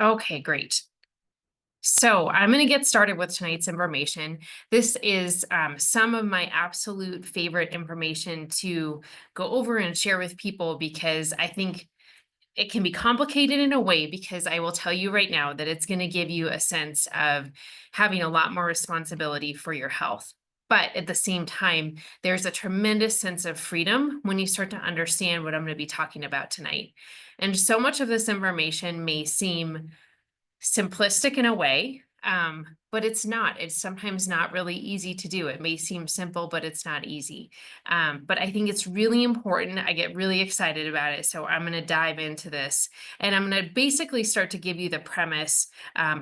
Okay, great. So I'm going to get started with tonight's information. This is some of my absolute favorite information to go over and share with people because I think it can be complicated in a way because I will tell you right now that it's going to give you a sense of having a lot more responsibility for your health. But at the same time, there's a tremendous sense of freedom when you start to understand what I'm going to be talking about tonight. And so much of this information may seem simplistic in a way, but it's not. It's sometimes not really easy to do. It may seem simple, but it's not easy. But I think it's really important. I get really excited about it. So I'm going to dive into this and I'm going to basically start to give you the premise,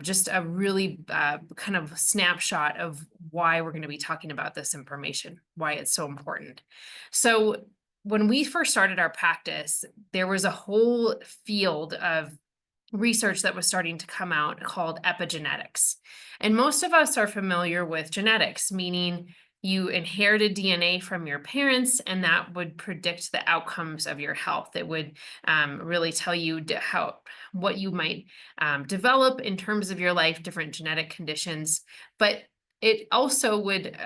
just a really kind of snapshot of why we're going to be talking about this information, why it's so important. So when we first started our practice, there was a whole field of research that was starting to come out called epigenetics. And most of us are familiar with genetics, meaning you inherited DNA from your parents, and that would predict the outcomes of your health. It would really tell you what you might develop in terms of your life, different genetic conditions. But it also would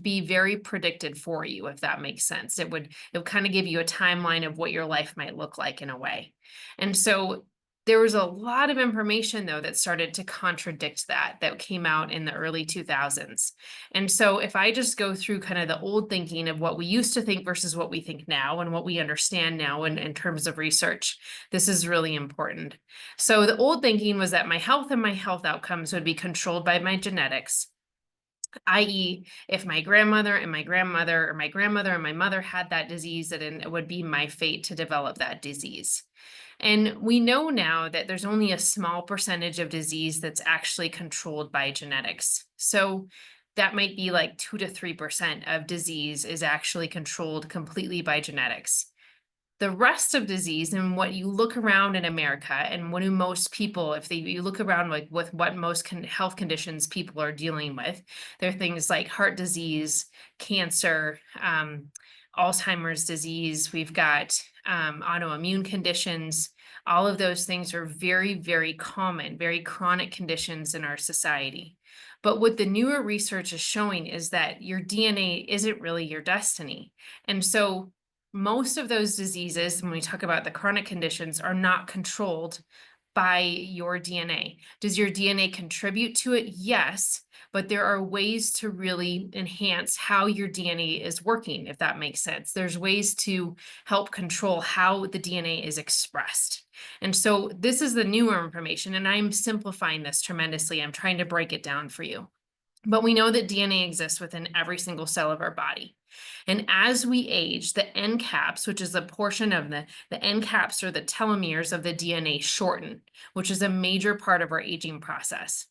be very predicted for you, if that makes sense. It would kind of give you a timeline of what your life might look like in a way. And so there was a lot of information, though, that started to contradict that came out in the early 2000s. And so if I just go through kind of the old thinking of what we used to think versus what we think now and what we understand now in terms of research, this is really important. So the old thinking was that my health and my health outcomes would be controlled by my genetics, i.e., if my grandmother and my grandmother or my grandmother and my mother had that disease, then it would be my fate to develop that disease. And we know now that there's only a small percentage of disease that's actually controlled by genetics. So that might be like 2 to 3% of disease is actually controlled completely by genetics. The rest of disease and what you look around in America and what do most people, if you look around like with what most health conditions people are dealing with, there are things like heart disease, cancer, Alzheimer's disease. We've got autoimmune conditions. All of those things are very, very common, very chronic conditions in our society. But what the newer research is showing is that your DNA isn't really your destiny. And so most of those diseases, when we talk about the chronic conditions, are not controlled by your DNA. Does your DNA contribute to it? Yes, but there are ways to really enhance how your DNA is working, if that makes sense. There's ways to help control how the DNA is expressed. And so this is the newer information, and I'm simplifying this tremendously. I'm trying to break it down for you. But we know that DNA exists within every single cell of our body. And as we age, the end caps, which is a portion of the end caps or the telomeres of the DNA shorten, which is a major part of our aging process.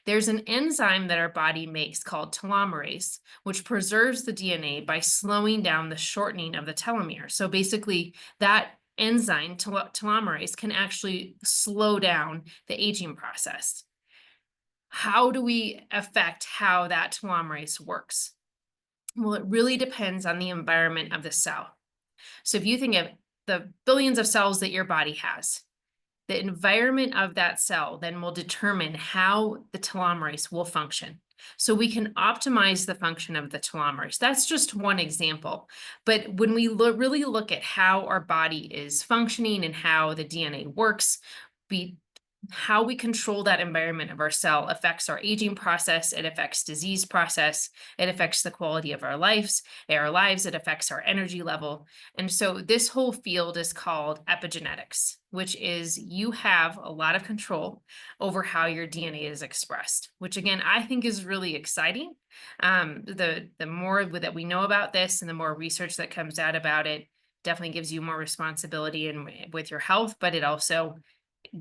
There's an enzyme that our body makes called telomerase, which preserves the DNA by slowing down the shortening of the telomere. So basically, that enzyme, telomerase, can actually slow down the aging process. How do we affect how that telomerase works? Well, it really depends on the environment of the cell. So if you think of the billions of cells that your body has, the environment of that cell then will determine how the telomerase will function. So we can optimize the function of the telomerase. That's just one example. But when we really look at how our body is functioning and how the DNA works, how we control that environment of our cell affects our aging process. It affects disease process. It affects the quality of our lives. It affects our energy level. And so this whole field is called epigenetics, which is you have a lot of control over how your DNA is expressed, which again, I think is really exciting. The more that we know about this and the more research that comes out about it, definitely gives you more responsibility with your health, but it also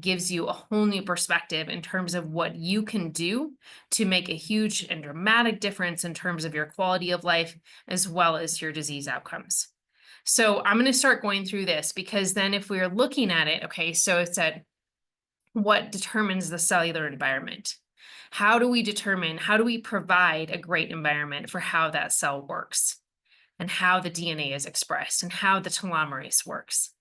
gives you a whole new perspective in terms of what you can do to make a huge and dramatic difference in terms of your quality of life as well as your disease outcomes. So I'm going to start going through this because then if we're looking at it, okay, so it's at what determines the cellular environment. How do we provide a great environment for how that cell works and how the DNA is expressed and how the telomerase works?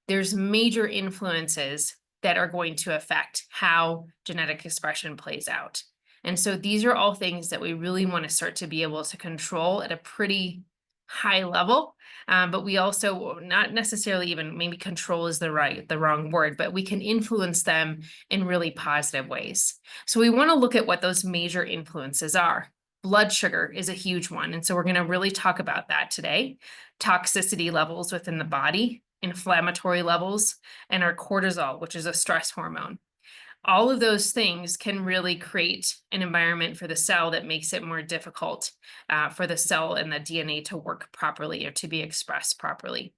There's major influences that are going to affect how genetic expression plays out. And so these are all things that we really want to start to be able to control at a pretty high level. But we also not necessarily even maybe control is the wrong word, but we can influence them in really positive ways. So we want to look at what those major influences are. Blood sugar is a huge one. And so we're going to really talk about that today. Toxicity levels within the body, inflammatory levels, and our cortisol, which is a stress hormone. All of those things can really create an environment for the cell that makes it more difficult for the cell and the DNA to work properly or to be expressed properly.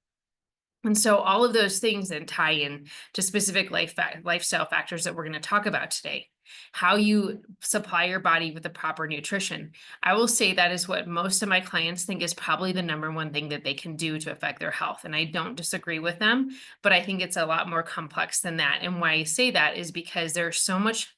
And so all of those things then tie in to specific lifestyle factors that we're going to talk about today. How you supply your body with the proper nutrition. I will say that is what most of my clients think is probably the number one thing that they can do to affect their health. And I don't disagree with them, but I think it's a lot more complex than that. And why I say that is because there's so much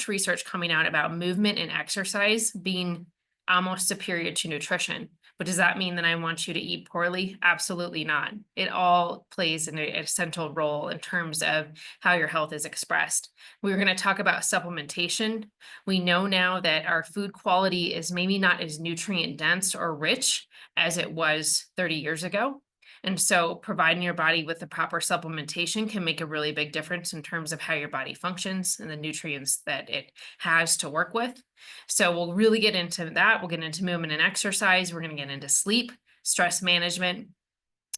research coming out about movement and exercise being almost superior to nutrition. But does that mean that I want you to eat poorly? Absolutely not. It all plays an essential role in terms of how your health is expressed. We're going to talk about supplementation. We know now that our food quality is maybe not as nutrient dense or rich as it was 30 years ago. And so providing your body with the proper supplementation can make a really big difference in terms of how your body functions and the nutrients that it has to work with. So we'll really get into that. We'll get into movement and exercise. We're going to get into sleep, stress management.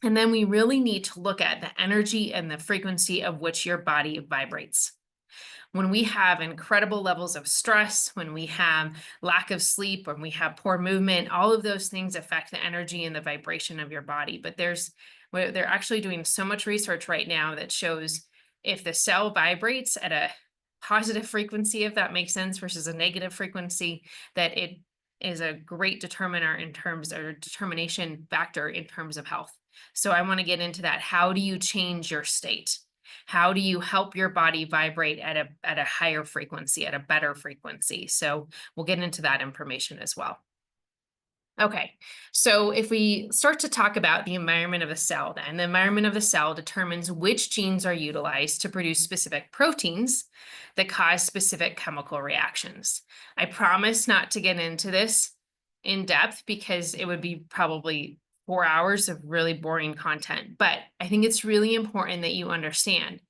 And then we really need to look at the energy and the frequency of which your body vibrates. When we have incredible levels of stress, when we have lack of sleep, when we have poor movement, all of those things affect the energy and the vibration of your body. But they're actually doing so much research right now that shows if the cell vibrates at a positive frequency, if that makes sense, versus a negative frequency, that it is a great determiner in terms or determination factor in terms of health. So I want to get into that. How do you change your state? How do you help your body vibrate at a higher frequency, at a better frequency? So we'll get into that information as well. Okay, so if we start to talk about the environment of a cell, then the environment of the cell determines which genes are utilized to produce specific proteins that cause specific chemical reactions. I promise not to get into this in depth because it would be probably 4 hours of really boring content, but I think it's really important that you understand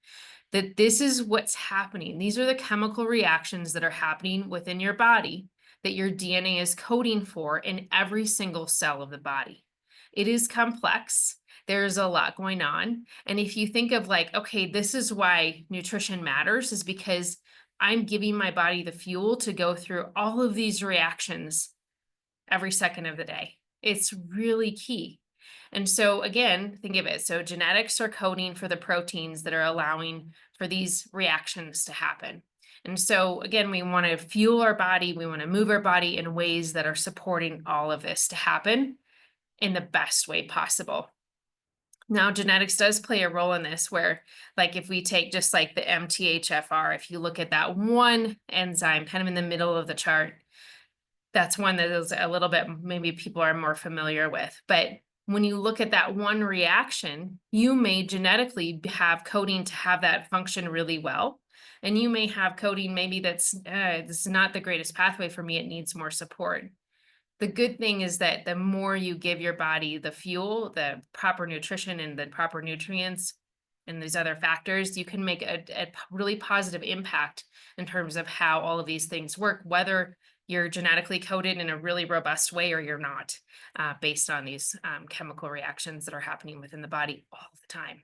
that this is what's happening. These are the chemical reactions that are happening within your body that your DNA is coding for in every single cell of the body. It is complex. There's a lot going on. And if you think of like, okay, this is why nutrition matters, is because I'm giving my body the fuel to go through all of these reactions every second of the day. It's really key. And so again, think of it. So genetics are coding for the proteins that are allowing for these reactions to happen. And so again, we want to fuel our body, we want to move our body in ways that are supporting all of this to happen in the best way possible. Now, genetics does play a role in this where, like, if we take just like the MTHFR, if you look at that one enzyme kind of in the middle of the chart, that's one that is a little bit, maybe people are more familiar with. But when you look at that one reaction, you may genetically have coding to have that function really well. And you may have coding maybe that's, this is not the greatest pathway for me, it needs more support. The good thing is that the more you give your body the fuel, the proper nutrition and the proper nutrients and these other factors, you can make a really positive impact in terms of how all of these things work, whether you're genetically coded in a really robust way or you're not, based on these chemical reactions that are happening within the body all the time.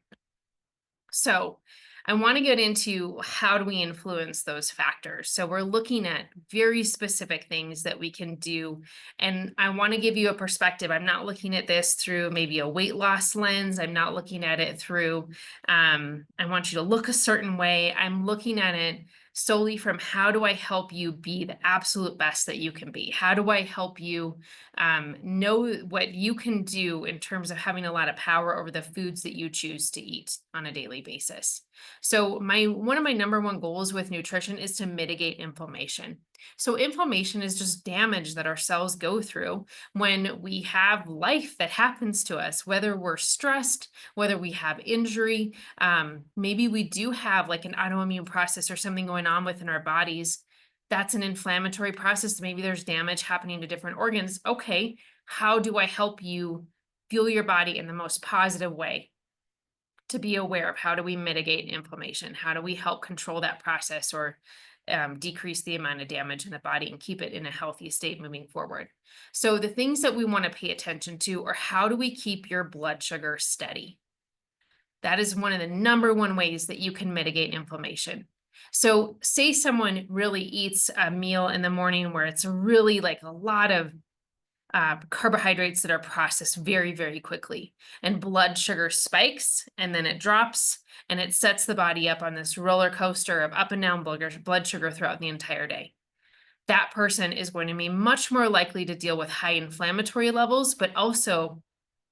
So I want to get into how do we influence those factors. So we're looking at very specific things that we can do. And I want to give you a perspective. I'm not looking at this through maybe a weight loss lens. I'm not looking at it through, I want you to look a certain way. I'm looking at it solely from how do I help you be the absolute best that you can be? How do I help you know what you can do in terms of having a lot of power over the foods that you choose to eat on a daily basis? So one of my number one goals with nutrition is to mitigate inflammation. So inflammation is just damage that our cells go through when we have life that happens to us, whether we're stressed, whether we have injury, maybe we do have like an autoimmune process or something going on within our bodies. That's an inflammatory process. Maybe there's damage happening to different organs. Okay, how do I help you fuel your body in the most positive way? To be aware of how do we mitigate inflammation? How do we help control that process or decrease the amount of damage in the body and keep it in a healthy state moving forward? So the things that we want to pay attention to are how do we keep your blood sugar steady? That is one of the number one ways that you can mitigate inflammation. So say someone really eats a meal in the morning where it's really like a lot of carbohydrates that are processed very, very quickly. And blood sugar spikes and then it drops and it sets the body up on this roller coaster of up and down blood sugar throughout the entire day. That person is going to be much more likely to deal with high inflammatory levels, but also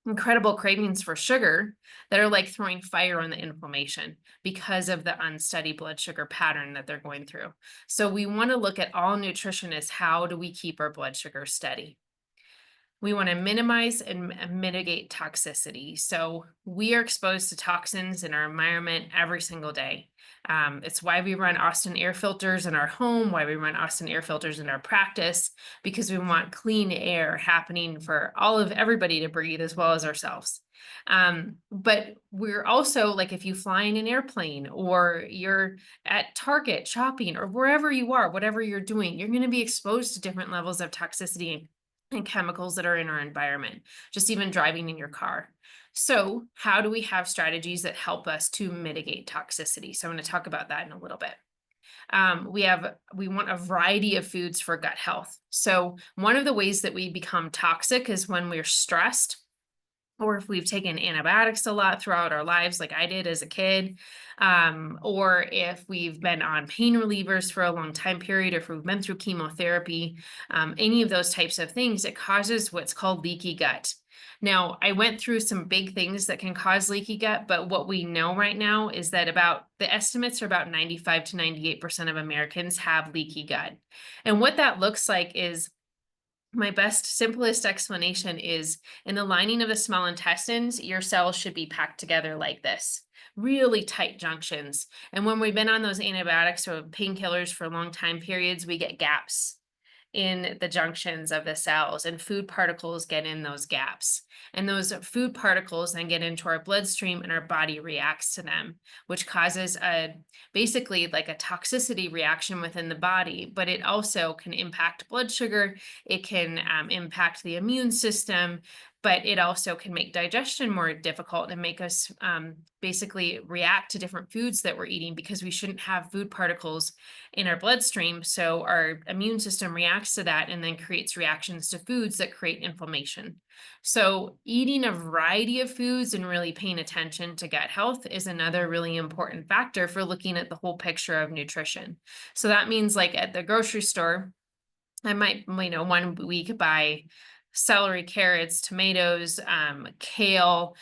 incredible cravings for sugar that are like throwing fire on the inflammation because of the unsteady blood sugar pattern that they're going through. So we want to look at all nutrition as how do we keep our blood sugar steady? We want to minimize and mitigate toxicity. So we are exposed to toxins in our environment every single day. It's why we run Austin air filters in our home, why we run Austin air filters in our practice, because we want clean air happening for everybody to breathe as well as ourselves. But we're also like if you fly in an airplane or you're at Target shopping or wherever you are, whatever you're doing, you're going to be exposed to different levels of toxicity and chemicals that are in our environment, just even driving in your car. So how do we have strategies that help us to mitigate toxicity? So I'm going to talk about that in a little bit. We want a variety of foods for gut health. So one of the ways that we become toxic is when we're stressed, or if we've taken antibiotics a lot throughout our lives, like I did as a kid, or if we've been on pain relievers for a long time period, or if we've been through chemotherapy, any of those types of things, it causes what's called leaky gut. Now, I went through some big things that can cause leaky gut, but what we know right now is that the estimates are about 95 to 98% of Americans have leaky gut. And what that looks like is my best, simplest explanation is in the lining of the small intestines, your cells should be packed together like this, really tight junctions. And when we've been on those antibiotics or painkillers for long time periods, we get gaps in the junctions of the cells, and food particles get in those gaps. And those food particles then get into our bloodstream and our body reacts to them, which causes basically like a toxicity reaction within the body, but it also can impact blood sugar. It can impact the immune system, but it also can make digestion more difficult and make us basically react to different foods that we're eating because we shouldn't have food particles in our bloodstream. So our immune system reacts to that and then creates reactions to foods that create inflammation. So eating a variety of foods and really paying attention to gut health is another really important factor for looking at the whole picture of nutrition. So that means like at the grocery store, I might, 1 week buy celery, carrots, tomatoes, kale,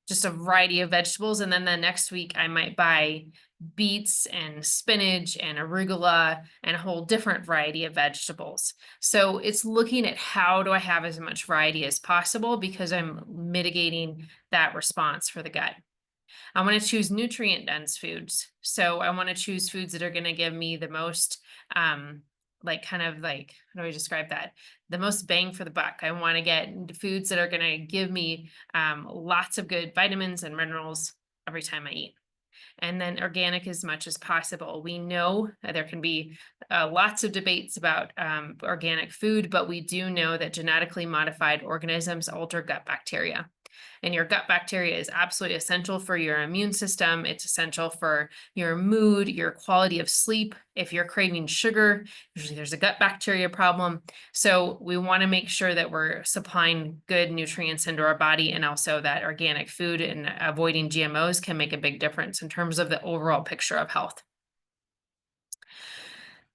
just a variety of vegetables. And then the next week I might buy beets and spinach and arugula and a whole different variety of vegetables. So it's looking at how do I have as much variety as possible because I'm mitigating that response for the gut. I want to choose nutrient dense foods. So I want to choose foods that are going to give me the most, how do I describe that? The most bang for the buck. I want to get foods that are going to give me lots of good vitamins and minerals every time I eat. And then organic as much as possible. We know that there can be lots of debates about organic food, but we do know that genetically modified organisms alter gut bacteria. And your gut bacteria is absolutely essential for your immune system. It's essential for your mood, your quality of sleep. If you're craving sugar, usually there's a gut bacteria problem. So we want to make sure that we're supplying good nutrients into our body, and also that organic food and avoiding GMOs can make a big difference in terms of the overall picture of health.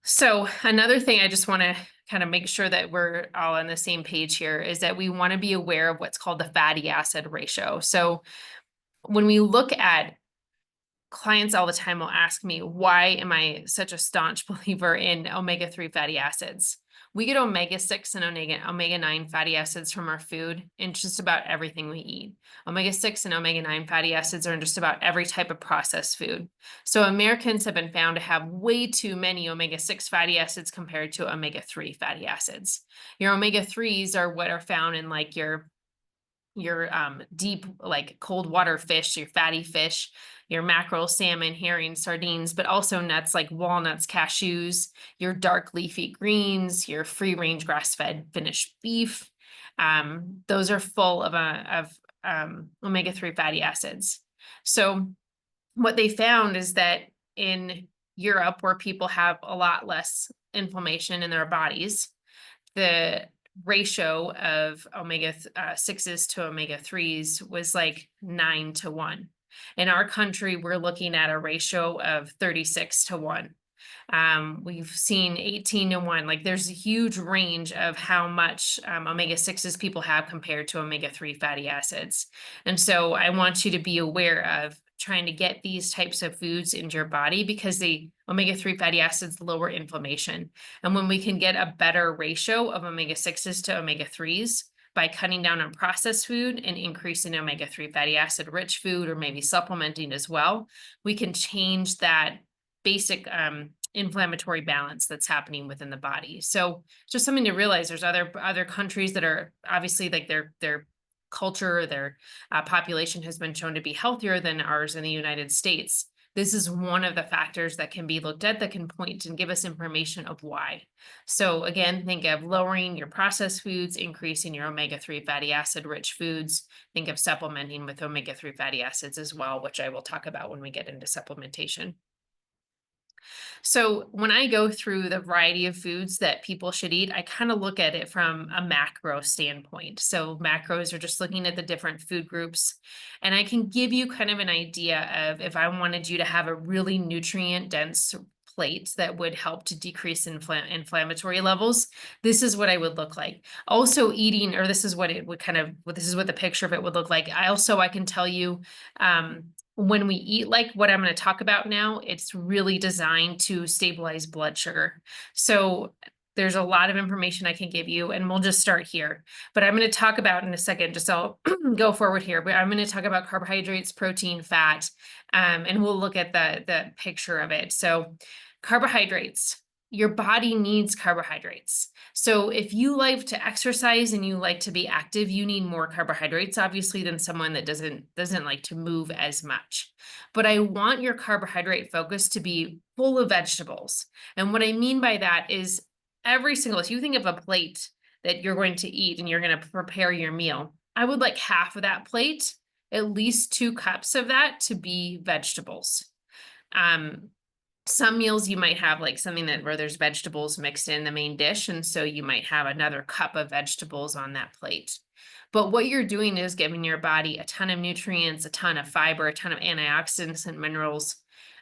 So another thing I just want to kind of make sure that we're all on the same page here is that we want to be aware of what's called the fatty acid ratio. So when we look at clients all the time will ask me, why am I such a staunch believer in omega-3 fatty acids? We get omega-6 and omega-9 fatty acids from our food in just about everything we eat. Omega-6 and omega-9 fatty acids are in just about every type of processed food. So Americans have been found to have way too many omega-6 fatty acids compared to omega-3 fatty acids. Your omega-3s are what are found in like your deep, like cold water fish, your fatty fish, your mackerel, salmon, herring, sardines, but also nuts like walnuts, cashews, your dark leafy greens, your free range grass fed finished beef. Those are full of omega-3 fatty acids. So what they found is that in Europe, where people have a lot less inflammation in their bodies, the ratio of omega-6s to omega-3s was like 9 to 1. In our country, we're looking at a ratio of 36 to 1. We've seen 18 to 1. Like there's a huge range of how much omega-6s people have compared to omega-3 fatty acids. And so I want you to be aware of trying to get these types of foods into your body because the omega-3 fatty acids lower inflammation. And when we can get a better ratio of omega-6s to omega-3s by cutting down on processed food and increasing omega-3 fatty acid rich food, or maybe supplementing as well, we can change that basic inflammatory balance that's happening within the body. So just something to realize, there's other countries that are obviously like their culture, their population has been shown to be healthier than ours in the United States. This is one of the factors that can be looked at that can point and give us information of why. So again, think of lowering your processed foods, increasing your omega-3 fatty acid rich foods. Think of supplementing with omega-3 fatty acids as well, which I will talk about when we get into supplementation. So when I go through the variety of foods that people should eat, I kind of look at it from a macro standpoint. So macros are just looking at the different food groups. And I can give you kind of an idea of if I wanted you to have a really nutrient dense plate that would help to decrease inflammatory levels, this is what I would look like. Also eating, or this is what it would this is what the picture of it would look like. I can tell you, when we eat like what I'm going to talk about now, it's really designed to stabilize blood sugar. So there's a lot of information I can give you, and we'll just start here. But I'm going to talk about in a second, just I'll go forward here, but I'm going to talk about carbohydrates, protein, fat, and we'll look at the picture of it. So carbohydrates. Your body needs carbohydrates. So if you like to exercise and you like to be active, you need more carbohydrates, obviously, than someone that doesn't like to move as much. But I want your carbohydrate focus to be full of vegetables. And what I mean by that is if you think of a plate that you're going to eat and you're going to prepare your meal, I would like half of that plate, at least 2 cups of that, to be vegetables. Some meals you might have like something where there's vegetables mixed in the main dish, and so you might have another cup of vegetables on that plate. But what you're doing is giving your body a ton of nutrients, a ton of fiber, a ton of antioxidants and minerals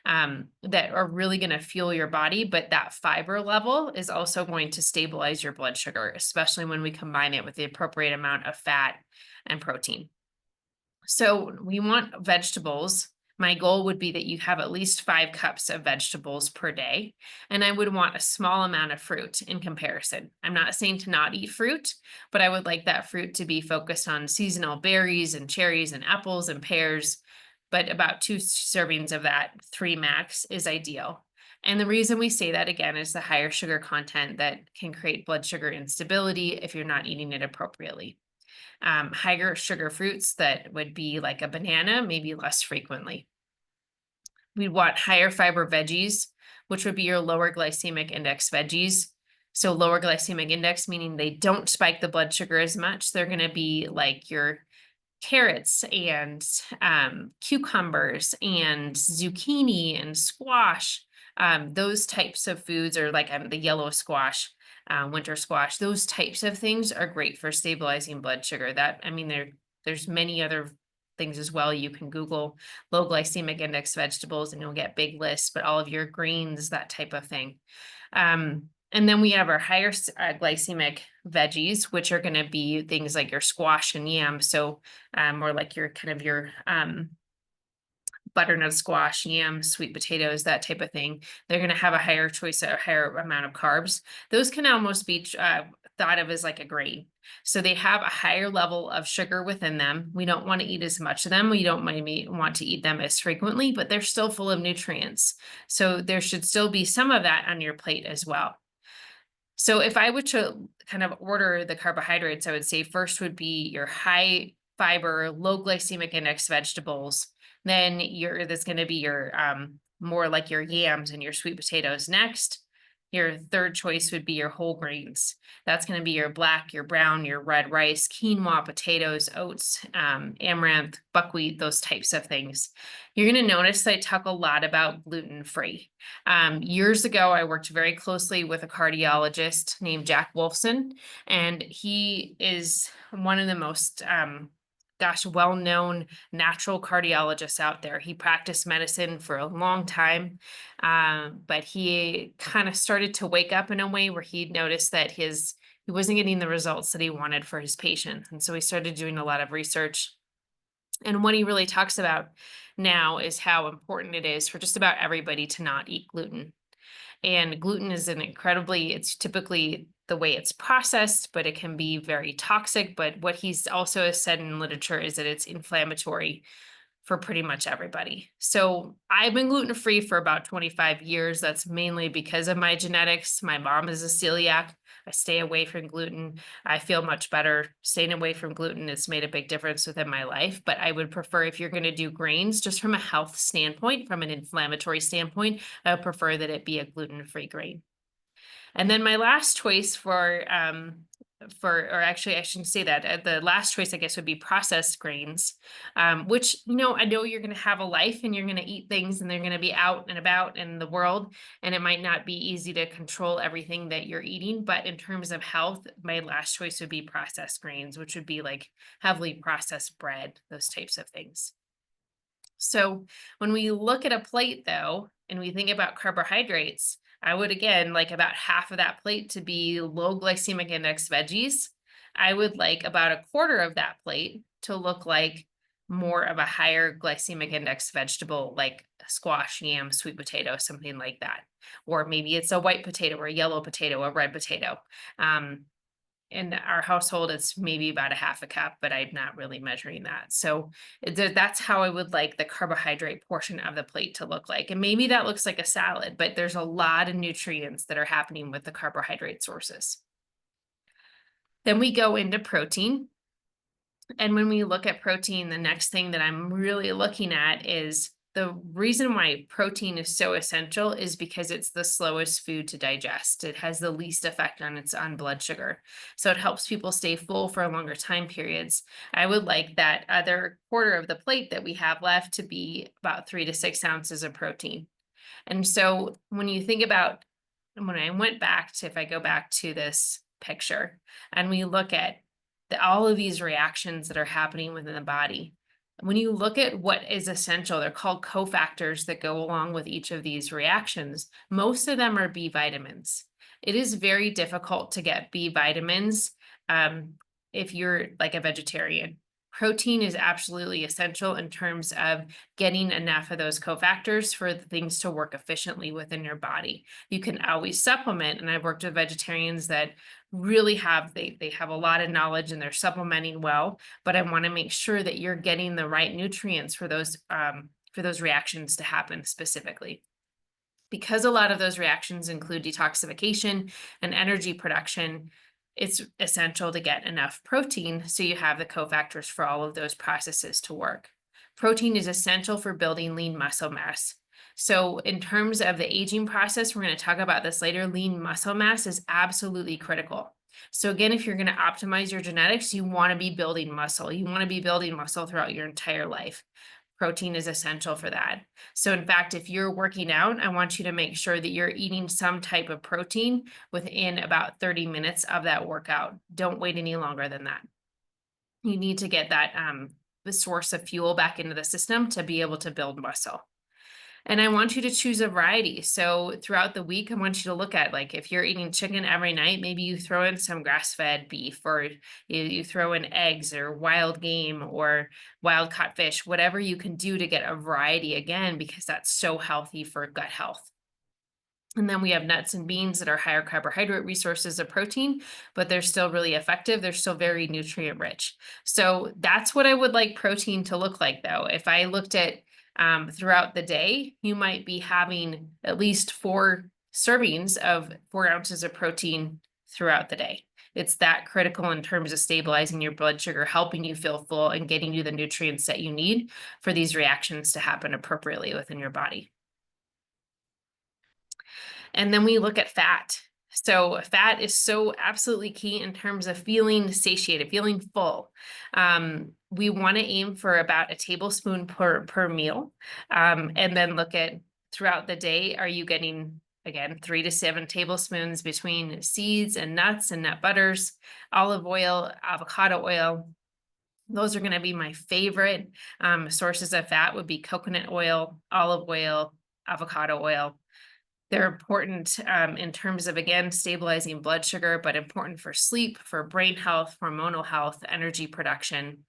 that are really going to fuel your body. But that fiber level is also going to stabilize your blood sugar, especially when we combine it with the appropriate amount of fat and protein. So we want vegetables. My goal would be that you have at least 5 cups of vegetables per day. And I would want a small amount of fruit in comparison. I'm not saying to not eat fruit, but I would like that fruit to be focused on seasonal berries and cherries and apples and pears. But about 2 servings of that, 3 max, is ideal. And the reason we say that again is the higher sugar content that can create blood sugar instability if you're not eating it appropriately. Higher sugar fruits that would be like a banana, maybe less frequently. We'd want higher fiber veggies, which would be your lower glycemic index veggies. So lower glycemic index, meaning they don't spike the blood sugar as much. They're going to be like your carrots and cucumbers and zucchini and squash. Those types of foods are like the yellow squash, winter squash. Those types of things are great for stabilizing blood sugar. There's many other things as well. You can Google low glycemic index vegetables and you'll get big lists, but all of your greens, that type of thing. And then we have our higher glycemic veggies, which are going to be things like your squash and yam. So more like your butternut squash, yams, sweet potatoes, that type of thing. They're going to have a higher choice, a higher amount of carbs. Those can almost be thought of as like a grain. So they have a higher level of sugar within them. We don't want to eat as much of them. We don't maybe want to eat them as frequently, but they're still full of nutrients. So there should still be some of that on your plate as well. So if I were to kind of order the carbohydrates, I would say first would be your high fiber, low glycemic index vegetables. Then that's going to be your more like your yams and your sweet potatoes. Next, your third choice would be your whole grains. That's going to be your black, your brown, your red rice, quinoa, potatoes, oats, amaranth, buckwheat, those types of things. You're going to notice that I talk a lot about gluten free. Years ago, I worked very closely with a cardiologist named Jack Wolfson, and he is one of the most, well-known natural cardiologists out there. He practiced medicine for a long time, but he kind of started to wake up in a way where he noticed that he wasn't getting the results that he wanted for his patients. And so he started doing a lot of research. And what he really talks about now is how important it is for just about everybody to not eat gluten. And gluten is it's typically the way it's processed, but it can be very toxic. But what he's also has said in literature is that it's inflammatory for pretty much everybody. So I've been gluten free for about 25 years. That's mainly because of my genetics. My mom is a celiac. I stay away from gluten. I feel much better staying away from gluten. It's made a big difference within my life. But I would prefer, if you're going to do grains, just from a health standpoint, from an inflammatory standpoint, I would prefer that it be a gluten free grain. And then my last choice or actually I shouldn't say that. The last choice, I guess, would be processed grains, which, I know you're going to have a life and you're going to eat things and they're going to be out and about in the world. And it might not be easy to control everything that you're eating. But in terms of health, my last choice would be processed grains, which would be like heavily processed bread, those types of things. So when we look at a plate, though, and we think about carbohydrates, I would again like about half of that plate to be low glycemic index veggies. I would like about a quarter of that plate to look like more of a higher glycemic index vegetable, like squash, yam, sweet potato, something like that. Or maybe it's a white potato or a yellow potato, a red potato. In our household, it's maybe about a half a cup, but I'm not really measuring that. So that's how I would like the carbohydrate portion of the plate to look like. And maybe that looks like a salad, but there's a lot of nutrients that are happening with the carbohydrate sources. Then we go into protein. And when we look at protein, the next thing that I'm really looking at is the reason why protein is so essential is because it's the slowest food to digest. It has the least effect on blood sugar. So it helps people stay full for longer time periods. I would like that other quarter of the plate that we have left to be about 3 to 6 ounces of protein. And so when you think about, when I went back to, if I go back to this picture and we look at all of these reactions that are happening within the body, when you look at what is essential, they're called cofactors that go along with each of these reactions. Most of them are B vitamins. It is very difficult to get B vitamins if you're like a vegetarian. Protein is absolutely essential in terms of getting enough of those cofactors for the things to work efficiently within your body. You can always supplement, and I've worked with vegetarians that really they have a lot of knowledge and they're supplementing well, but I want to make sure that you're getting the right nutrients for those reactions to happen specifically. Because a lot of those reactions include detoxification and energy production, it's essential to get enough protein so you have the cofactors for all of those processes to work. Protein is essential for building lean muscle mass. So in terms of the aging process, we're going to talk about this later, lean muscle mass is absolutely critical. So again, if you're going to optimize your genetics, you want to be building muscle. You want to be building muscle throughout your entire life. Protein is essential for that. So in fact, if you're working out, I want you to make sure that you're eating some type of protein within about 30 minutes of that workout. Don't wait any longer than that. You need to get that the source of fuel back into the system to be able to build muscle. And I want you to choose a variety. So throughout the week, I want you to look at, like, if you're eating chicken every night, maybe you throw in some grass-fed beef, or you throw in eggs or wild game or wild caught fish, whatever you can do to get a variety again, because that's so healthy for gut health. And then we have nuts and beans that are higher carbohydrate resources of protein, but they're still really effective. They're still very nutrient rich. So that's what I would like protein to look like, though. If I looked at throughout the day, you might be having at least 4 servings of 4 ounces of protein throughout the day. It's that critical in terms of stabilizing your blood sugar, helping you feel full, and getting you the nutrients that you need for these reactions to happen appropriately within your body. And then we look at fat. So fat is so absolutely key in terms of feeling satiated, feeling full. We want to aim for about a tablespoon per meal, and then look at throughout the day. Are you getting, again, 3 to 7 tablespoons between seeds and nuts and nut butters, olive oil, avocado oil? Those are going to be my favorite sources of fat. Would be coconut oil, olive oil, avocado oil. They're important in terms of, again, stabilizing blood sugar, but important for sleep, for brain health, hormonal health, energy production.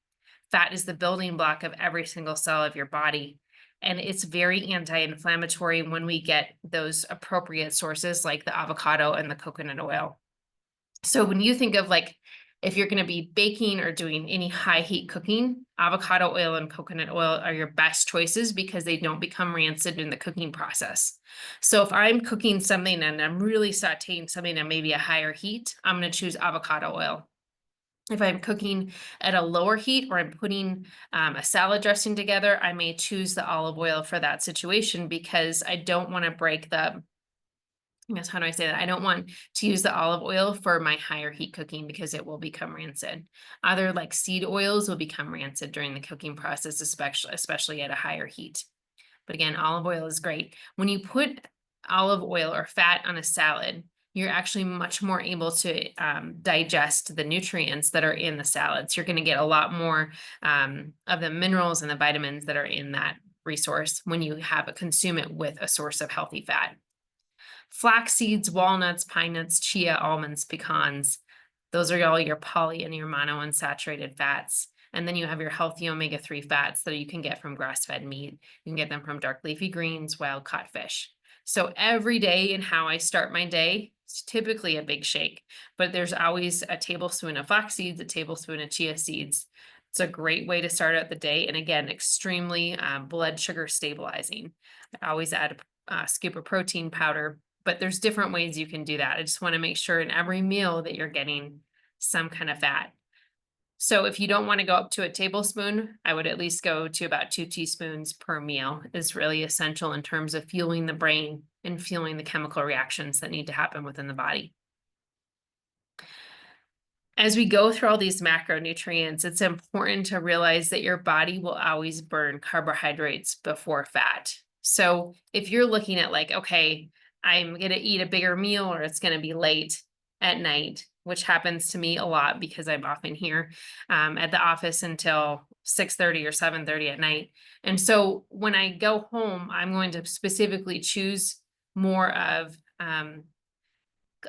Fat is the building block of every single cell of your body. And it's very anti inflammatory when we get those appropriate sources like the avocado and the coconut oil. So when you think of, like, if you're going to be baking or doing any high heat cooking, avocado oil and coconut oil are your best choices because they don't become rancid in the cooking process. So if I'm cooking something and I'm really sauteing something at maybe a higher heat, I'm going to choose avocado oil. If I'm cooking at a lower heat, or I'm putting a salad dressing together, I may choose the olive oil for that situation, because I don't want to break the, I guess, how do I say that? I don't want to use the olive oil for my higher heat cooking because it will become rancid. Other, like, seed oils, will become rancid during the cooking process, especially at a higher heat. But again, olive oil is great. When you put olive oil or fat on a salad, you're actually much more able to digest the nutrients that are in the salads. You're going to get a lot more of the minerals and the vitamins that are in that resource when you consume it with a source of healthy fat. Flax seeds, walnuts, pine nuts, chia, almonds, pecans. Those are all your poly and your monounsaturated fats. And then you have your healthy omega-3 fats that you can get from grass-fed meat. You can get them from dark leafy greens, wild caught fish. So every day, in how I start my day, it's typically a big shake, but there's always a tablespoon of flax seeds, a tablespoon of chia seeds. It's a great way to start out the day. And again, extremely blood sugar stabilizing. I always add a scoop of protein powder, but there's different ways you can do that. I just want to make sure in every meal that you're getting some kind of fat. So if you don't want to go up to a tablespoon, I would at least go to about 2 teaspoons per meal is really essential in terms of fueling the brain and fueling the chemical reactions that need to happen within the body. As we go through all these macronutrients, it's important to realize that your body will always burn carbohydrates before fat. So if you're looking at, like, okay, I'm going to eat a bigger meal, or it's going to be late at night, which happens to me a lot because I'm often here at the office until 6:30 or 7:30 at night. And so when I go home, I'm going to specifically choose more of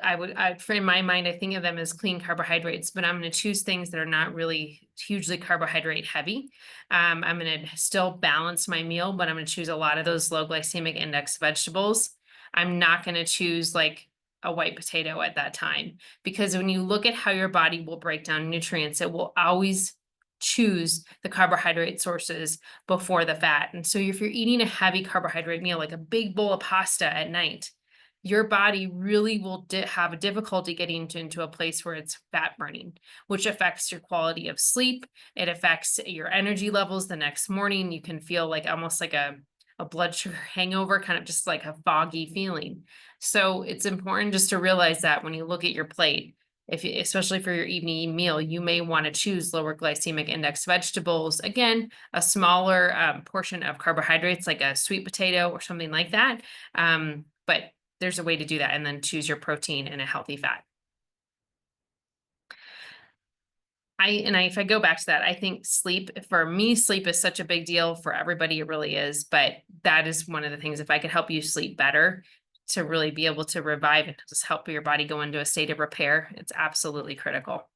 in my mind, I think of them as clean carbohydrates, but I'm going to choose things that are not really hugely carbohydrate heavy. I'm going to still balance my meal, but I'm going to choose a lot of those low glycemic index vegetables. I'm not going to choose, like, a white potato at that time, because when you look at how your body will break down nutrients, it will always choose the carbohydrate sources before the fat. And so if you're eating a heavy carbohydrate meal, like a big bowl of pasta at night, your body really will have a difficulty getting into a place where it's fat burning, which affects your quality of sleep. It affects your energy levels the next morning. You can feel like almost like a blood sugar hangover, kind of just like a foggy feeling. So it's important just to realize that when you look at your plate, especially for your evening meal, you may want to choose lower glycemic index vegetables. Again, a smaller portion of carbohydrates, like a sweet potato or something like that. But there's a way to do that, and then choose your protein and a healthy fat. If I go back to that, I think sleep, for me, sleep is such a big deal. For everybody, it really is. But that is one of the things, if I could help you sleep better to really be able to revive and just help your body go into a state of repair, it's absolutely critical.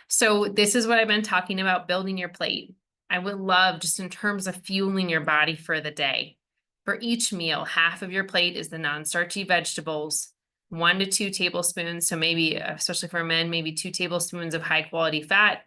So this is what I've been talking about, building your plate. I would love, just in terms of fueling your body for the day, for each meal, half of your plate is the non-starchy vegetables, 1 to 2 tablespoons. So maybe, especially for men, maybe 2 tablespoons of high quality fat.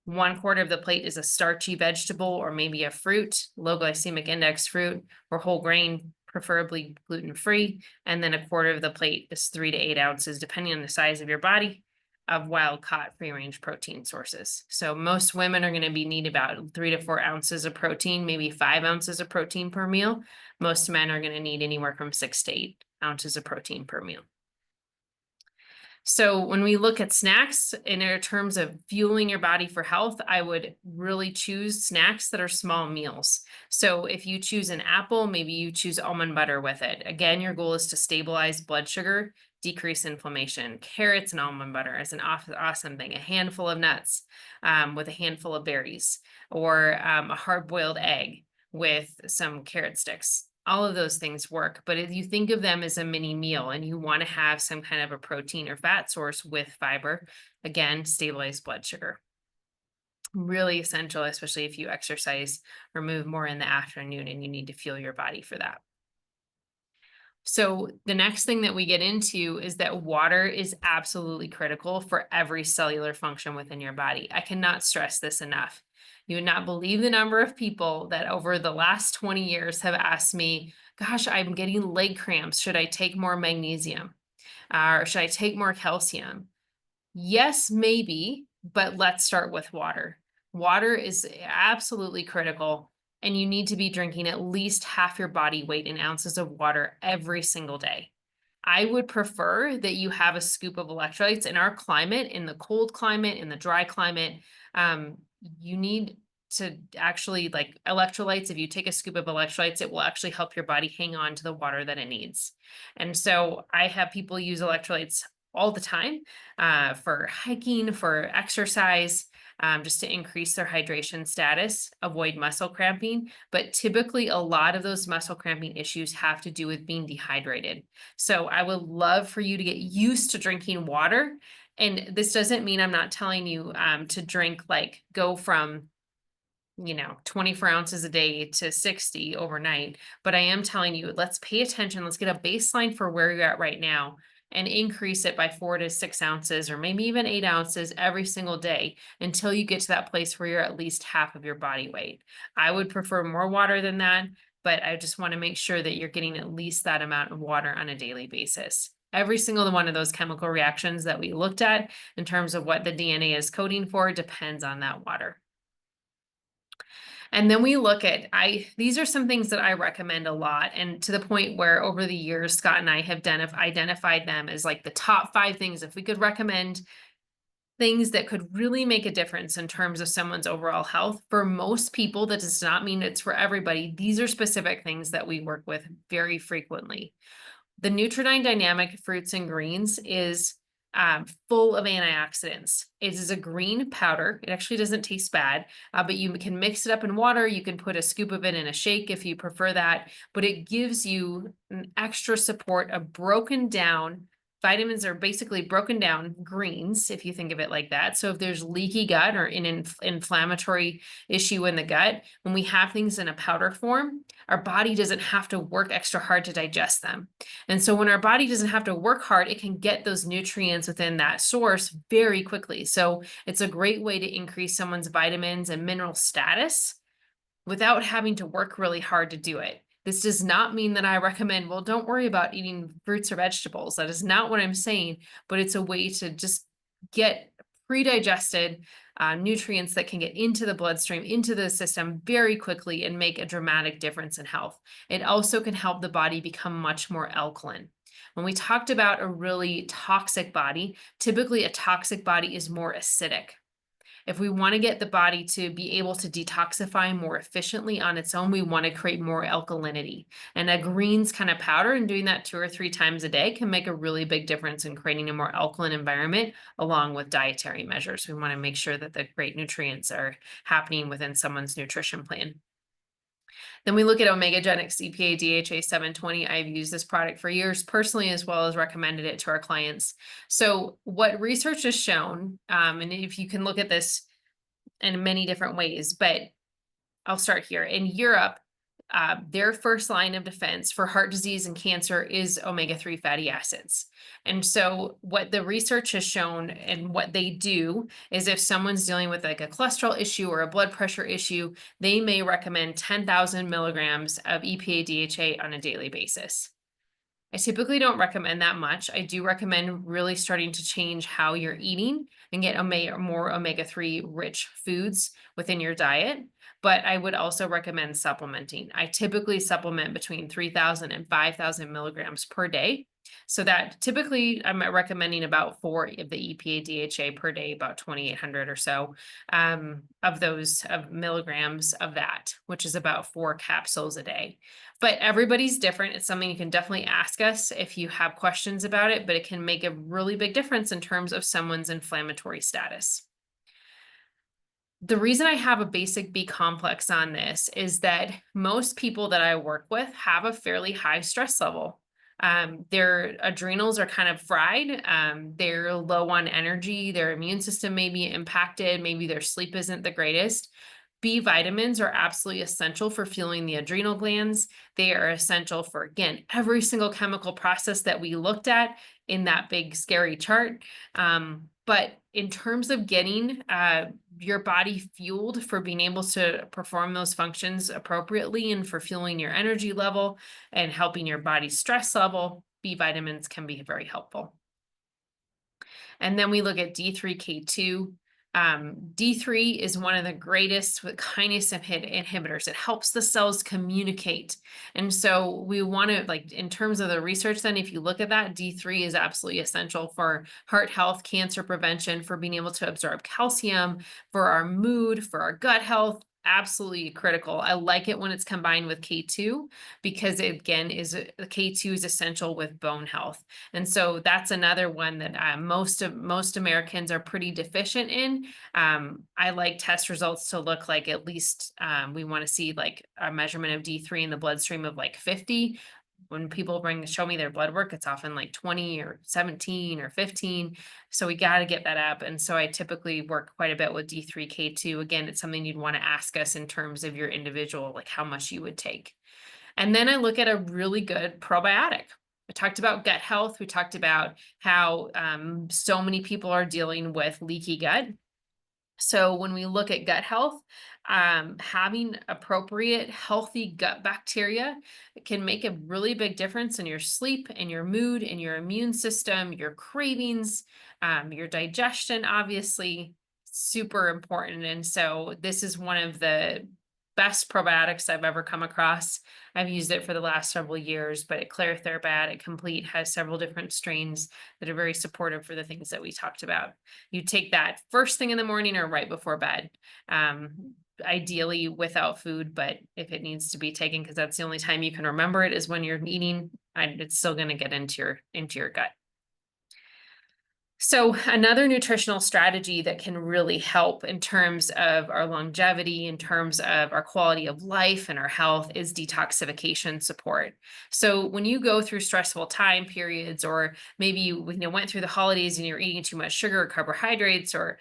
1/4 of the plate is a starchy vegetable or maybe a fruit, low glycemic index fruit or whole grain, preferably gluten free. And then 1/4 of the plate is 3 to 8 ounces, depending on the size of your body, of wild caught free range protein sources. So most women are going to need about 3 to 4 ounces of protein, maybe 5 ounces of protein per meal. Most men are going to need anywhere from 6 to 8 ounces of protein per meal. So when we look at snacks in terms of fueling your body for health, I would really choose snacks that are small meals. So if you choose an apple, maybe you choose almond butter with it. Again, your goal is to stabilize blood sugar, decrease inflammation. Carrots and almond butter is an awesome thing. A handful of nuts with a handful of berries, or a hard-boiled egg with some carrot sticks. All of those things work, but if you think of them as a mini meal and you want to have some kind of a protein or fat source with fiber, again, stabilize blood sugar. Really essential, especially if you exercise or move more in the afternoon and you need to fuel your body for that. So the next thing that we get into is that water is absolutely critical for every cellular function within your body. I cannot stress this enough. You would not believe the number of people that over the last 20 years have asked me, gosh, I'm getting leg cramps. Should I take more magnesium? Or should I take more calcium? Yes, maybe, but let's start with water. Water is absolutely critical, and you need to be drinking at least half your body weight in ounces of water every single day. I would prefer that you have a scoop of electrolytes. In our climate, in the cold climate, in the dry climate, um, you need to actually, like, electrolytes. If you take a scoop of electrolytes, it will actually help your body hang on to the water that it needs. And so I have people use electrolytes all the time for hiking, for exercise, just to increase their hydration status, avoid muscle cramping. But typically, a lot of those muscle cramping issues have to do with being dehydrated. So I would love for you to get used to drinking water. And this doesn't mean I'm not telling you to drink, like, go from 24 ounces a day to 60 overnight. But I am telling you, let's pay attention. Let's get a baseline for where you're at right now and increase it by 4 to 6 ounces or maybe even 8 ounces every single day until you get to that place where you're at least half of your body weight. I would prefer more water than that, but I just want to make sure that you're getting at least that amount of water on a daily basis. Every single one of those chemical reactions that we looked at in terms of what the DNA is coding for depends on that water. And then we look at, these are some things that I recommend a lot, and to the point where over the years, Scott and I have identified them as like the top 5 things. If we could recommend things that could really make a difference in terms of someone's overall health, for most people, that does not mean it's for everybody. These are specific things that we work with very frequently. The Nutridyne Dynamic Fruits and Greens is full of antioxidants. It is a green powder. It actually doesn't taste bad, but you can mix it up in water. You can put a scoop of it in a shake if you prefer that, but it gives you an extra support of broken down. Vitamins are basically broken down greens, if you think of it like that. So if there's leaky gut or an inflammatory issue in the gut, when we have things in a powder form, our body doesn't have to work extra hard to digest them. And so when our body doesn't have to work hard, it can get those nutrients within that source very quickly. So it's a great way to increase someone's vitamins and mineral status without having to work really hard to do it. This does not mean that I recommend, well, don't worry about eating fruits or vegetables. That is not what I'm saying, but it's a way to just get pre-digested nutrients that can get into the bloodstream, into the system very quickly and make a dramatic difference in health. It also can help the body become much more alkaline. When we talked about a really toxic body, typically a toxic body is more acidic. If we want to get the body to be able to detoxify more efficiently on its own, we want to create more alkalinity. And a greens kind of powder, and doing that 2 or 3 times a day, can make a really big difference in creating a more alkaline environment, along with dietary measures. We want to make sure that the great nutrients are happening within someone's nutrition plan. Then we look at Omegagenics EPA DHA 720. I've used this product for years personally, as well as recommended it to our clients. So what research has shown, and if you can look at this in many different ways, but I'll start here. In Europe, their first line of defense for heart disease and cancer is omega-3 fatty acids. And so what the research has shown and what they do is, if someone's dealing with like a cholesterol issue or a blood pressure issue, they may recommend 10,000 milligrams of EPA DHA on a daily basis. I typically don't recommend that much. I do recommend really starting to change how you're eating and get more omega-3 rich foods within your diet. But I would also recommend supplementing. I typically supplement between 3,000 and 5,000 milligrams per day. So that typically I'm recommending about 4 of the EPA DHA per day, about 2,800 or so of those of milligrams of that, which is about 4 capsules a day. But everybody's different. It's something you can definitely ask us if you have questions about it, but it can make a really big difference in terms of someone's inflammatory status. The reason I have a basic B complex on this is that most people that I work with have a fairly high stress level. Their adrenals are kind of fried. They're low on energy. Their immune system may be impacted. Maybe their sleep isn't the greatest. B vitamins are absolutely essential for fueling the adrenal glands. They are essential for, again, every single chemical process that we looked at in that big scary chart. But in terms of getting your body fueled for being able to perform those functions appropriately and for fueling your energy level and helping your body's stress level, B vitamins can be very helpful. And then we look at D3K2. D3 is one of the greatest kinase inhibitors. It helps the cells communicate. And so we want to, like, in terms of the research, then if you look at that, D3 is absolutely essential for heart health, cancer prevention, for being able to absorb calcium, for our mood, for our gut health. Absolutely critical. I like it when it's combined with K2 because it, again, K2 is essential with bone health. And so that's another one that most Americans are pretty deficient in. I like test results to look like at least we want to see like a measurement of D3 in the bloodstream of like 50. When people show me their blood work, it's often like 20 or 17 or 15. So we got to get that up. And so I typically work quite a bit with D3K2. Again, it's something you'd want to ask us in terms of your individual, like how much you would take. And then I look at a really good probiotic. I talked about gut health. We talked about how so many people are dealing with leaky gut. So when we look at gut health, having appropriate healthy gut bacteria can make a really big difference in your sleep and your mood and your immune system, your cravings, your digestion, obviously super important. And so this is one of the best probiotics I've ever come across. I've used it for the last several years, but at Therapy at Complete has several different strains that are very supportive for the things that we talked about. You take that first thing in the morning or right before bed, ideally without food, but if it needs to be taken, because that's the only time you can remember it is when you're eating, it's still going to get into your gut. So another nutritional strategy that can really help in terms of our longevity, in terms of our quality of life and our health, is detoxification support. So when you go through stressful time periods, or maybe you went through the holidays and you're eating too much sugar or carbohydrates, or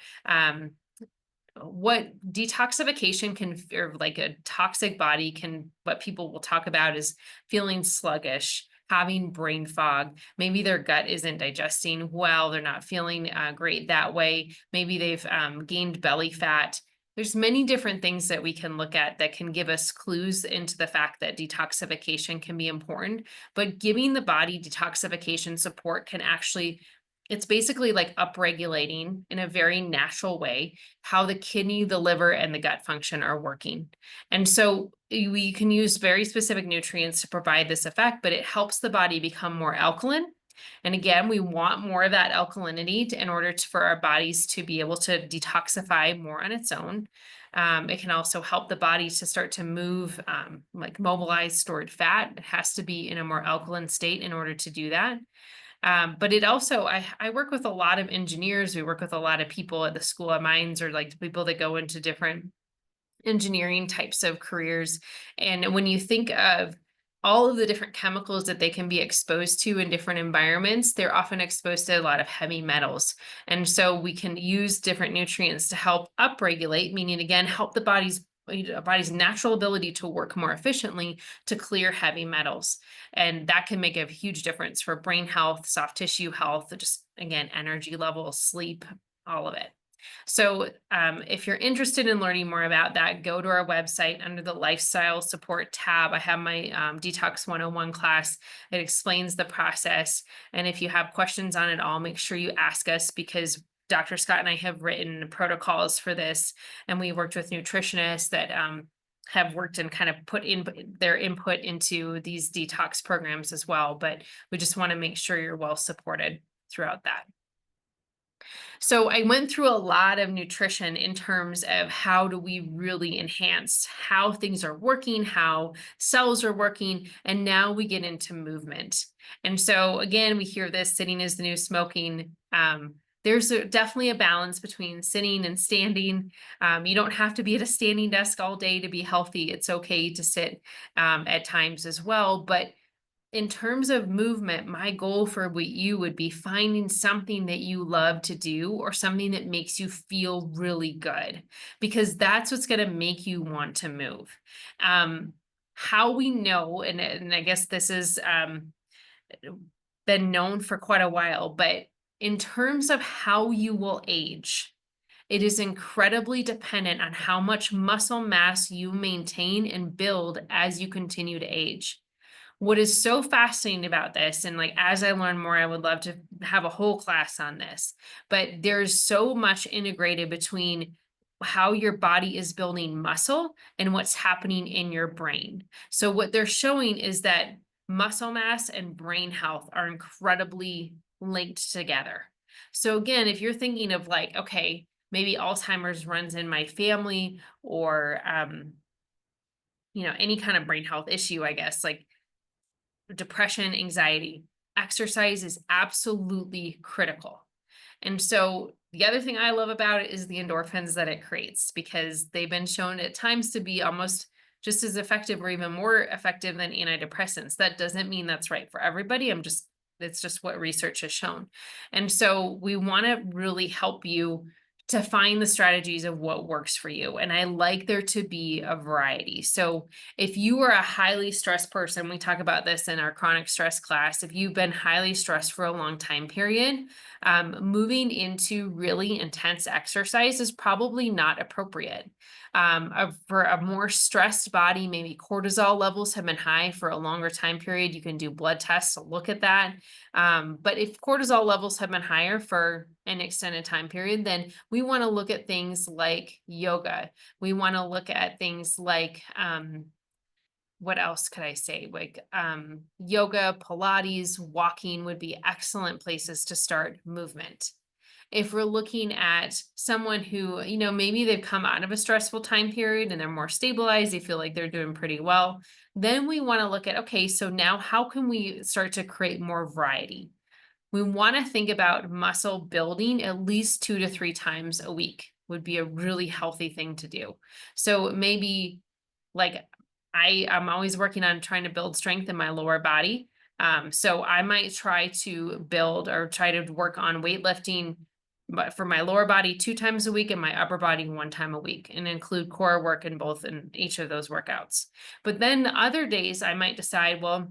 what detoxification can, or like a toxic body can, what people will talk about is feeling sluggish, having brain fog. Maybe their gut isn't digesting well. They're not feeling great that way. Maybe they've gained belly fat. There's many different things that we can look at that can give us clues into the fact that detoxification can be important, but giving the body detoxification support can actually, it's basically like upregulating in a very natural way how the kidney, the liver, and the gut function are working. And so we can use very specific nutrients to provide this effect, but it helps the body become more alkaline. And again, we want more of that alkalinity in order for our bodies to be able to detoxify more on its own. It can also help the body to start to move, like mobilize stored fat. It has to be in a more alkaline state in order to do that. But it also, I work with a lot of engineers. We work with a lot of people at the School of Mines, or like people that go into different engineering types of careers. And when you think of all of the different chemicals that they can be exposed to in different environments, they're often exposed to a lot of heavy metals. And so we can use different nutrients to help upregulate, meaning again, help the body's natural ability to work more efficiently to clear heavy metals. And that can make a huge difference for brain health, soft tissue health, just again, energy levels, sleep, all of it. So if you're interested in learning more about that, go to our website under the lifestyle support tab. I have my Detox 101 class. It explains the process. And if you have questions on it all, make sure you ask us, because Dr. Scott and I have written protocols for this, and we worked with nutritionists that have worked and kind of put in their input into these detox programs as well. But we just want to make sure you're well supported throughout that. So I went through a lot of nutrition in terms of how do we really enhance how things are working, how cells are working, and now we get into movement. And so again, we hear this: sitting is the new smoking. There's definitely a balance between sitting and standing. You don't have to be at a standing desk all day to be healthy. It's okay to sit at times as well. But in terms of movement, my goal for you would be finding something that you love to do, or something that makes you feel really good, because that's what's going to make you want to move. How we know, and I guess this is been known for quite a while, but in terms of how you will age, it is incredibly dependent on how much muscle mass you maintain and build as you continue to age. What is so fascinating about this, and like as I learn more, I would love to have a whole class on this, but there's so much integrated between how your body is building muscle and what's happening in your brain. So what they're showing is that muscle mass and brain health are incredibly linked together. So again, if you're thinking of like, okay, maybe Alzheimer's runs in my family, or any kind of brain health issue, I guess, like depression, anxiety, exercise is absolutely critical. And so the other thing I love about it is the endorphins that it creates, because they've been shown at times to be almost just as effective or even more effective than antidepressants. That doesn't mean that's right for everybody. It's just what research has shown. And so we want to really help you to find the strategies of what works for you. And I like there to be a variety. So if you are a highly stressed person, we talk about this in our chronic stress class. If you've been highly stressed for a long time period, moving into really intense exercise is probably not appropriate. For a more stressed body, maybe cortisol levels have been high for a longer time period. You can do blood tests to look at that. But if cortisol levels have been higher for an extended time period, then we want to look at things like yoga. We want to look at things like, what else could I say? Like yoga, Pilates, walking would be excellent places to start movement. If we're looking at someone who, maybe they've come out of a stressful time period and they're more stabilized, they feel like they're doing pretty well, then we want to look at, okay, so now how can we start to create more variety? We want to think about muscle building at least 2 to 3 times a week would be a really healthy thing to do. So maybe like I'm always working on trying to build strength in my lower body. So I might try to build or try to work on weightlifting, but for my lower body 2 times a week and my upper body 1 time a week, and include core work in each of those workouts. But then the other days I might decide, well,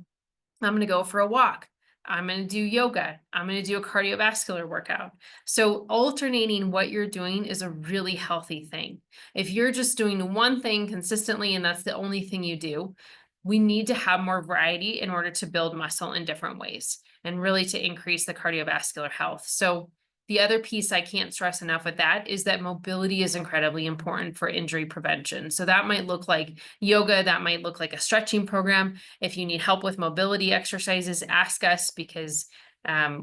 I'm going to go for a walk. I'm going to do yoga. I'm going to do a cardiovascular workout. So alternating what you're doing is a really healthy thing. If you're just doing one thing consistently and that's the only thing you do, we need to have more variety in order to build muscle in different ways and really to increase the cardiovascular health. So the other piece I can't stress enough with that is that mobility is incredibly important for injury prevention. So that might look like yoga, that might look like a stretching program. If you need help with mobility exercises, ask us, because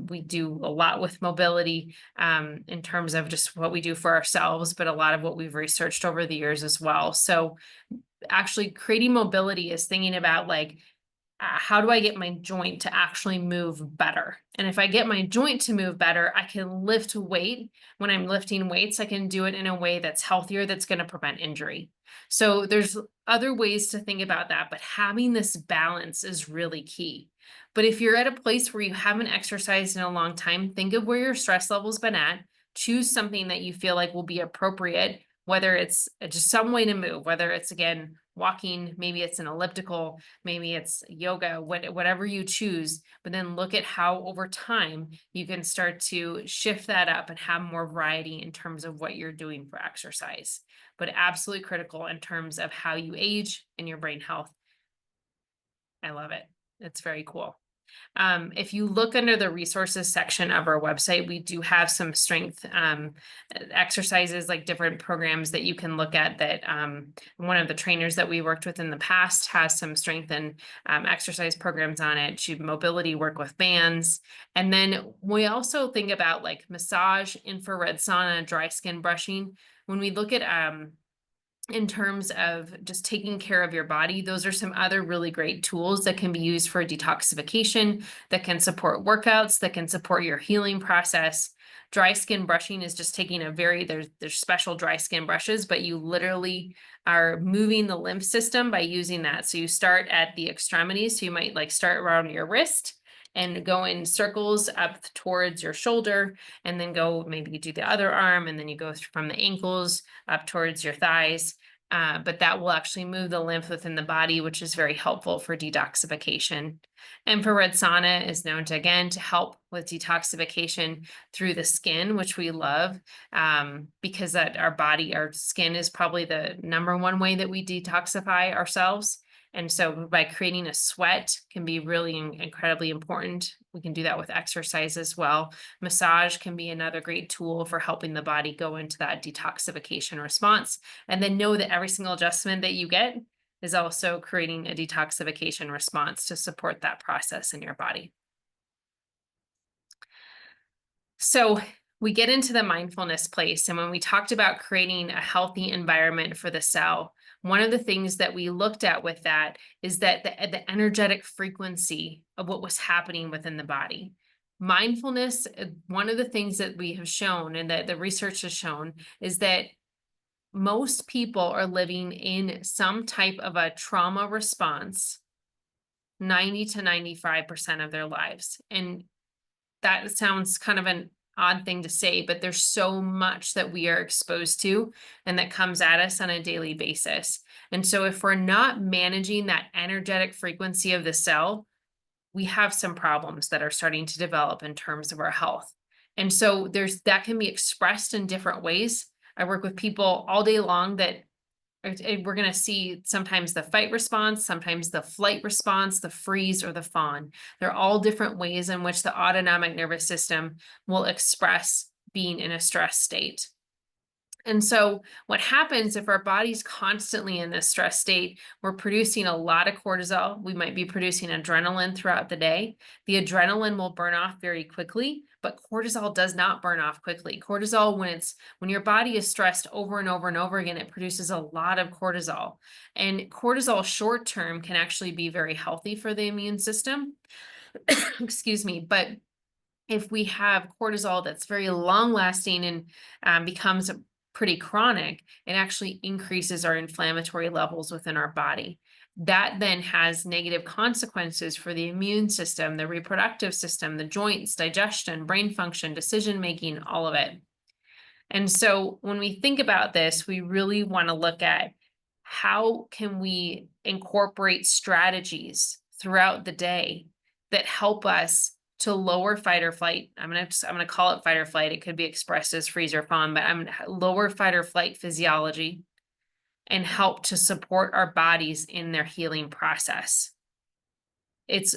We do a lot with mobility in terms of just what we do for ourselves, but a lot of what we've researched over the years as well. So actually creating mobility is thinking about like, how do I get my joint to actually move better? And if I get my joint to move better, I can lift weight. When I'm lifting weights, I can do it in a way that's healthier, that's going to prevent injury. So there's other ways to think about that, but having this balance is really key. But if you're at a place where you haven't exercised in a long time, think of where your stress level's been at. Choose something that you feel like will be appropriate, whether it's just some way to move, whether it's again walking, maybe it's an elliptical, maybe it's yoga, whatever you choose, but then look at how over time you can start to shift that up and have more variety in terms of what you're doing for exercise. But absolutely critical in terms of how you age and your brain health. I love it. It's very cool. If you look under the resources section of our website, we do have some strength exercises, like different programs that you can look at that one of the trainers that we worked with in the past has some strength and exercise programs on it, to mobility work with bands. And then we also think about like massage, infrared sauna, dry skin brushing. When we look at in terms of just taking care of your body, those are some other really great tools that can be used for detoxification, that can support workouts, that can support your healing process. Dry skin brushing is just taking there's special dry skin brushes, but you literally are moving the lymph system by using that. So you start at the extremities. So you might like start around your wrist and go in circles up towards your shoulder, and then go, maybe you do the other arm, and then you go from the ankles up towards your thighs. But that will actually move the lymph within the body, which is very helpful for detoxification. Infrared sauna is known to, again, to help with detoxification through the skin, which we love, because our skin is probably the number one way that we detoxify ourselves. And so by creating a sweat can be really incredibly important. We can do that with exercise as well. Massage can be another great tool for helping the body go into that detoxification response. And then know that every single adjustment that you get is also creating a detoxification response to support that process in your body. So we get into the mindfulness place. And when we talked about creating a healthy environment for the cell, one of the things that we looked at with that is that the energetic frequency of what was happening within the body. Mindfulness, one of the things that we have shown and that the research has shown is that most people are living in some type of a trauma response 90 to 95% of their lives. And that sounds kind of an odd thing to say, but there's so much that we are exposed to and that comes at us on a daily basis. And so if we're not managing that energetic frequency of the cell, we have some problems that are starting to develop in terms of our health. And so that can be expressed in different ways. I work with people all day long that we're going to see sometimes the fight response, sometimes the flight response, the freeze, or the fawn. They're all different ways in which the autonomic nervous system will express being in a stress state. And so what happens if our body's constantly in this stress state, we're producing a lot of cortisol. We might be producing adrenaline throughout the day. The adrenaline will burn off very quickly, but cortisol does not burn off quickly. Cortisol, when your body is stressed over and over and over again, it produces a lot of cortisol. And cortisol short term can actually be very healthy for the immune system. Excuse me, but if we have cortisol that's very long lasting and becomes pretty chronic, it actually increases our inflammatory levels within our body. That then has negative consequences for the immune system, the reproductive system, the joints, digestion, brain function, decision making, all of it. And so when we think about this, we really want to look at how can we incorporate strategies throughout the day that help us to lower fight or flight. I'm gonna call it fight or flight. It could be expressed as freeze or fawn, but I'm gonna lower fight or flight physiology and help to support our bodies in their healing process. It's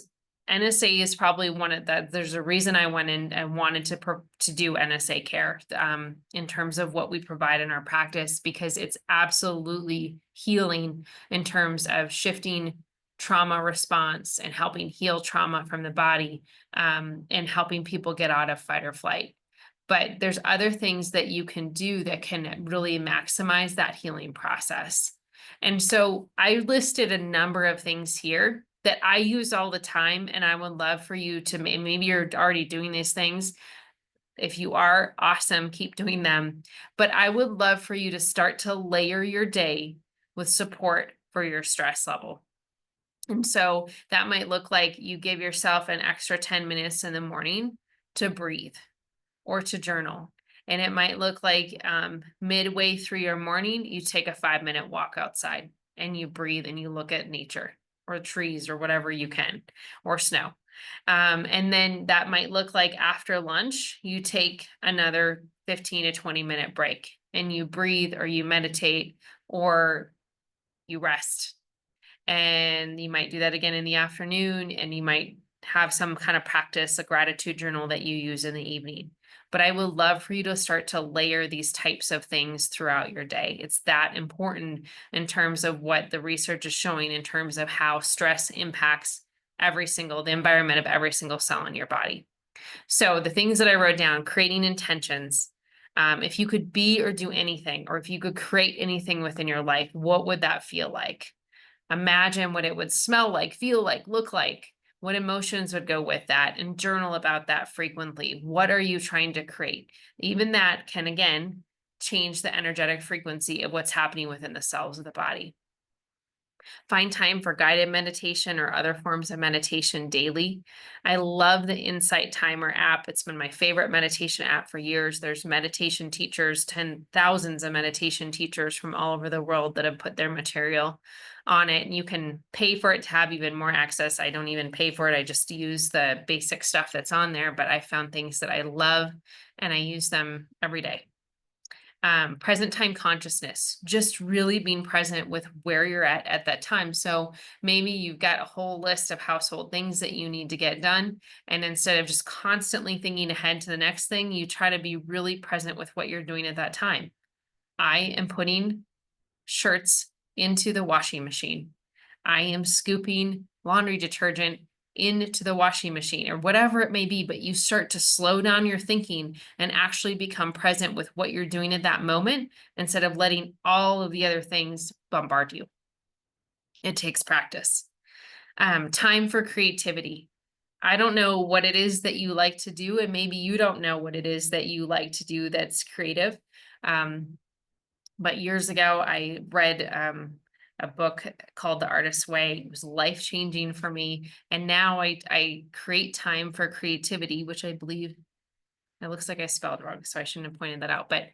NSA is probably one of that. There's a reason I went in and wanted to do NSA care in terms of what we provide in our practice, because it's absolutely healing in terms of shifting trauma response and helping heal trauma from the body, and helping people get out of fight or flight. But there's other things that you can do that can really maximize that healing process. And so I listed a number of things here that I use all the time, and I would love for you to maybe you're already doing these things. If you are, awesome, keep doing them. But I would love for you to start to layer your day with support for your stress level. And so that might look like you give yourself an extra 10 minutes in the morning to breathe or to journal. And it might look like midway through your morning, you take a 5-minute walk outside and you breathe and you look at nature or trees or whatever you can, or snow. And then that might look like after lunch, you take another 15 to 20-minute break and you breathe or you meditate or you rest. And you might do that again in the afternoon, and you might have some kind of practice, a gratitude journal that you use in the evening. But I would love for you to start to layer these types of things throughout your day. It's that important in terms of what the research is showing in terms of how stress impacts the environment of every single cell in your body. So the things that I wrote down, creating intentions. If you could be or do anything, or if you could create anything within your life, what would that feel like? Imagine what it would smell like, feel like, look like, what emotions would go with that, and journal about that frequently. What are you trying to create? Even that can, again, change the energetic frequency of what's happening within the cells of the body. Find time for guided meditation or other forms of meditation daily. I love the Insight Timer app. It's been my favorite meditation app for years. There's meditation teachers, thousands of meditation teachers from all over the world that have put their material on it. And you can pay for it to have even more access. I don't even pay for it. I just use the basic stuff that's on there, but I found things that I love and I use them every day. Present time consciousness, just really being present with where you're at that time. So maybe you've got a whole list of household things that you need to get done. And instead of just constantly thinking ahead to the next thing, you try to be really present with what you're doing at that time. I am putting shirts into the washing machine. I am scooping laundry detergent into the washing machine or whatever it may be, but you start to slow down your thinking and actually become present with what you're doing at that moment instead of letting all of the other things bombard you. It takes practice. Time for creativity. I don't know what it is that you like to do, and maybe you don't know what it is that you like to do that's creative. But years ago, I read a book called The Artist's Way. It was life-changing for me. And now I create time for creativity, which I believe it looks like I spelled wrong, so I shouldn't have pointed that out. But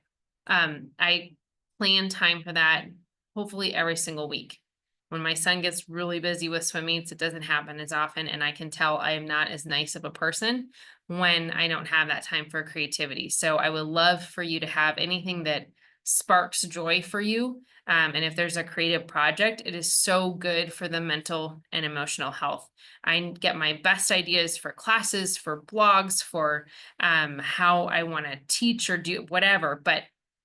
I plan time for that hopefully every single week. When my son gets really busy with swim meets, it doesn't happen as often. And I can tell I am not as nice of a person when I don't have that time for creativity. So I would love for you to have anything that sparks joy for you. And if there's a creative project, it is so good for the mental and emotional health. I get my best ideas for classes, for blogs, for how I want to teach or do whatever. But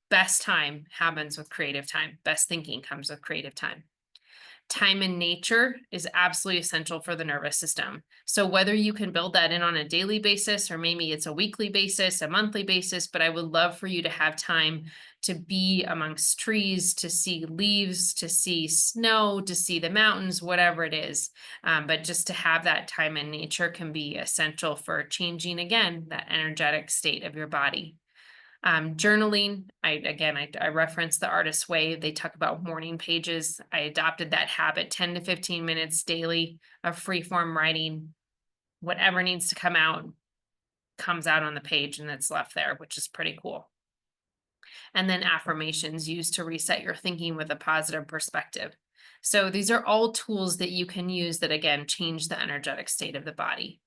best time happens with creative time. Best thinking comes with creative time. Time in nature is absolutely essential for the nervous system. So whether you can build that in on a daily basis, or maybe it's a weekly basis, a monthly basis, but I would love for you to have time to be amongst trees, to see leaves, to see snow, to see the mountains, whatever it is. But just to have that time in nature can be essential for changing, again, that energetic state of your body. Journaling, I reference The Artist's Way. They talk about morning pages. I adopted that habit, 10 to 15 minutes daily of free form writing. Whatever needs to come out comes out on the page and it's left there, which is pretty cool. And then affirmations used to reset your thinking with a positive perspective. So these are all tools that you can use that, again, change the energetic state of the body.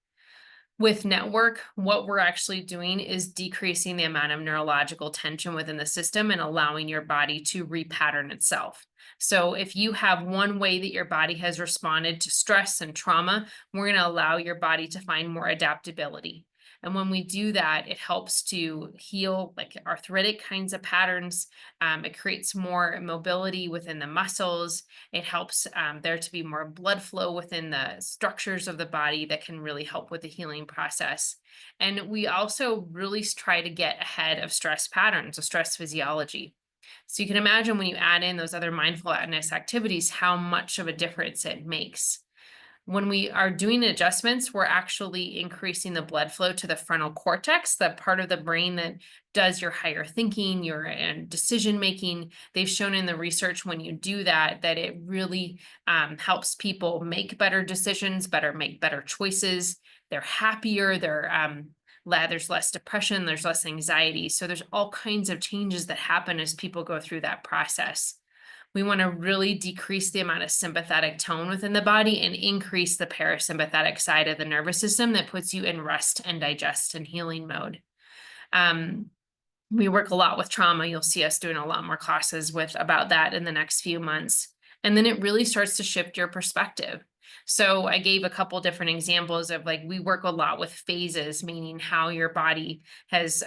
With network, what we're actually doing is decreasing the amount of neurological tension within the system and allowing your body to repattern itself. So if you have one way that your body has responded to stress and trauma, we're going to allow your body to find more adaptability. And when we do that, it helps to heal like arthritic kinds of patterns. It creates more mobility within the muscles. It helps there to be more blood flow within the structures of the body that can really help with the healing process. And we also really try to get ahead of stress patterns, of stress physiology. So you can imagine when you add in those other mindfulness activities, how much of a difference it makes. When we are doing adjustments, we're actually increasing the blood flow to the frontal cortex, the part of the brain that does your higher thinking, your and decision making. They've shown in the research when you do that, that it really helps people make better decisions, make better choices. They're happier. There's less depression. There's less anxiety. So there's all kinds of changes that happen as people go through that process. We want to really decrease the amount of sympathetic tone within the body and increase the parasympathetic side of the nervous system that puts you in rest and digest and healing mode. Um, we work a lot with trauma. You'll see us doing a lot more classes with about that in the next few months. And then it really starts to shift your perspective. So I gave a couple different examples of like we work a lot with phases, meaning how your body has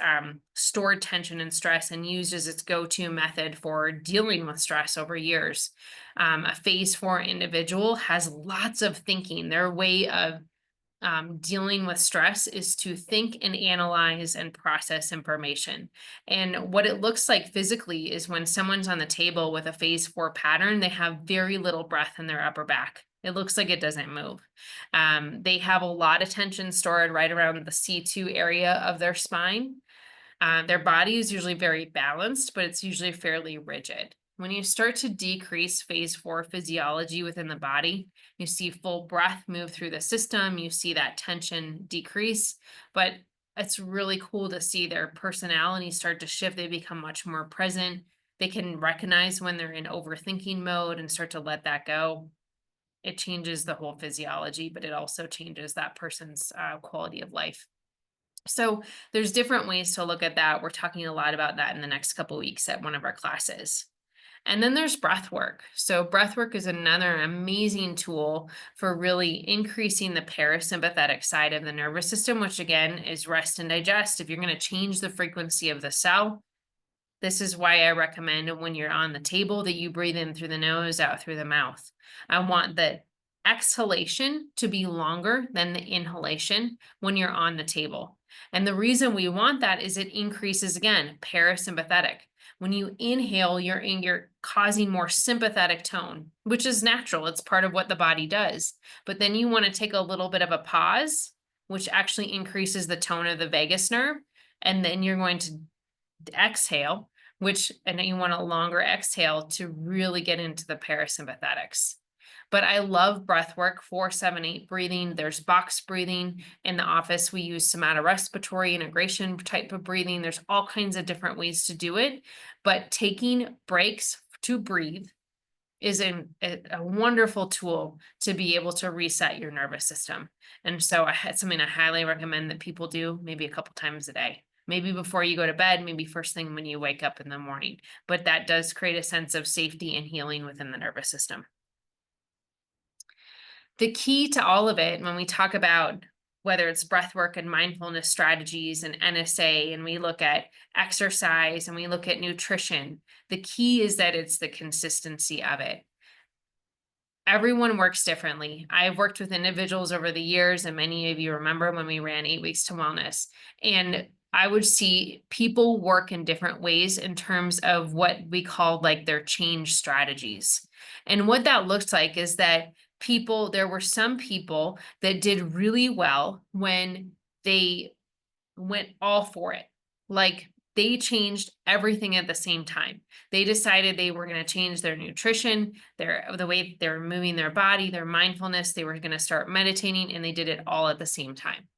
stored tension and stress and used as its go-to method for dealing with stress over years. A phase 4 individual has lots of thinking. Their way of dealing with stress is to think and analyze and process information. And what it looks like physically is when someone's on the table with a phase 4 pattern, they have very little breath in their upper back. It looks like it doesn't move. They have a lot of tension stored right around the C2 area of their spine. Their body is usually very balanced, but it's usually fairly rigid. When you start to decrease phase 4 physiology within the body, you see full breath move through the system, you see that tension decrease, but it's really cool to see their personality start to shift. They become much more present. They can recognize when they're in overthinking mode and start to let that go. It changes the whole physiology, but it also changes that person's quality of life. So there's different ways to look at that. We're talking a lot about that in the next couple weeks at one of our classes. And then there's breath work. So breath work is another amazing tool for really increasing the parasympathetic side of the nervous system, which again is rest and digest. If you're going to change the frequency of the cell, this is why I recommend when you're on the table that you breathe in through the nose, out through the mouth. I want the exhalation to be longer than the inhalation when you're on the table. And the reason we want that is it increases, again, parasympathetic. When you inhale, you're causing more sympathetic tone, which is natural. It's part of what the body does. But then you want to take a little bit of a pause, which actually increases the tone of the vagus nerve. And then you're going to exhale, and then you want a longer exhale to really get into the parasympathetics. But I love breath work, 4-7-8 breathing. There's box breathing. In the office, we use somatorespiratory integration type of breathing. There's all kinds of different ways to do it. But taking breaks to breathe is a wonderful tool to be able to reset your nervous system. And so I had something I highly recommend that people do maybe a couple times a day. Maybe before you go to bed, maybe first thing when you wake up in the morning. But that does create a sense of safety and healing within the nervous system. The key to all of it, when we talk about whether it's breath work and mindfulness strategies and NSA, and we look at exercise and we look at nutrition, the key is that it's the consistency of it. Everyone works differently. I've worked with individuals over the years, and many of you remember when we ran 8 Weeks to Wellness. And I would see people work in different ways in terms of what we call like their change strategies. And what that looks like is that there were some people that did really well when they went all for it. Like they changed everything at the same time. They decided they were going to change their nutrition, the way they were moving their body, their mindfulness. They were going to start meditating, and they did it all at the same time.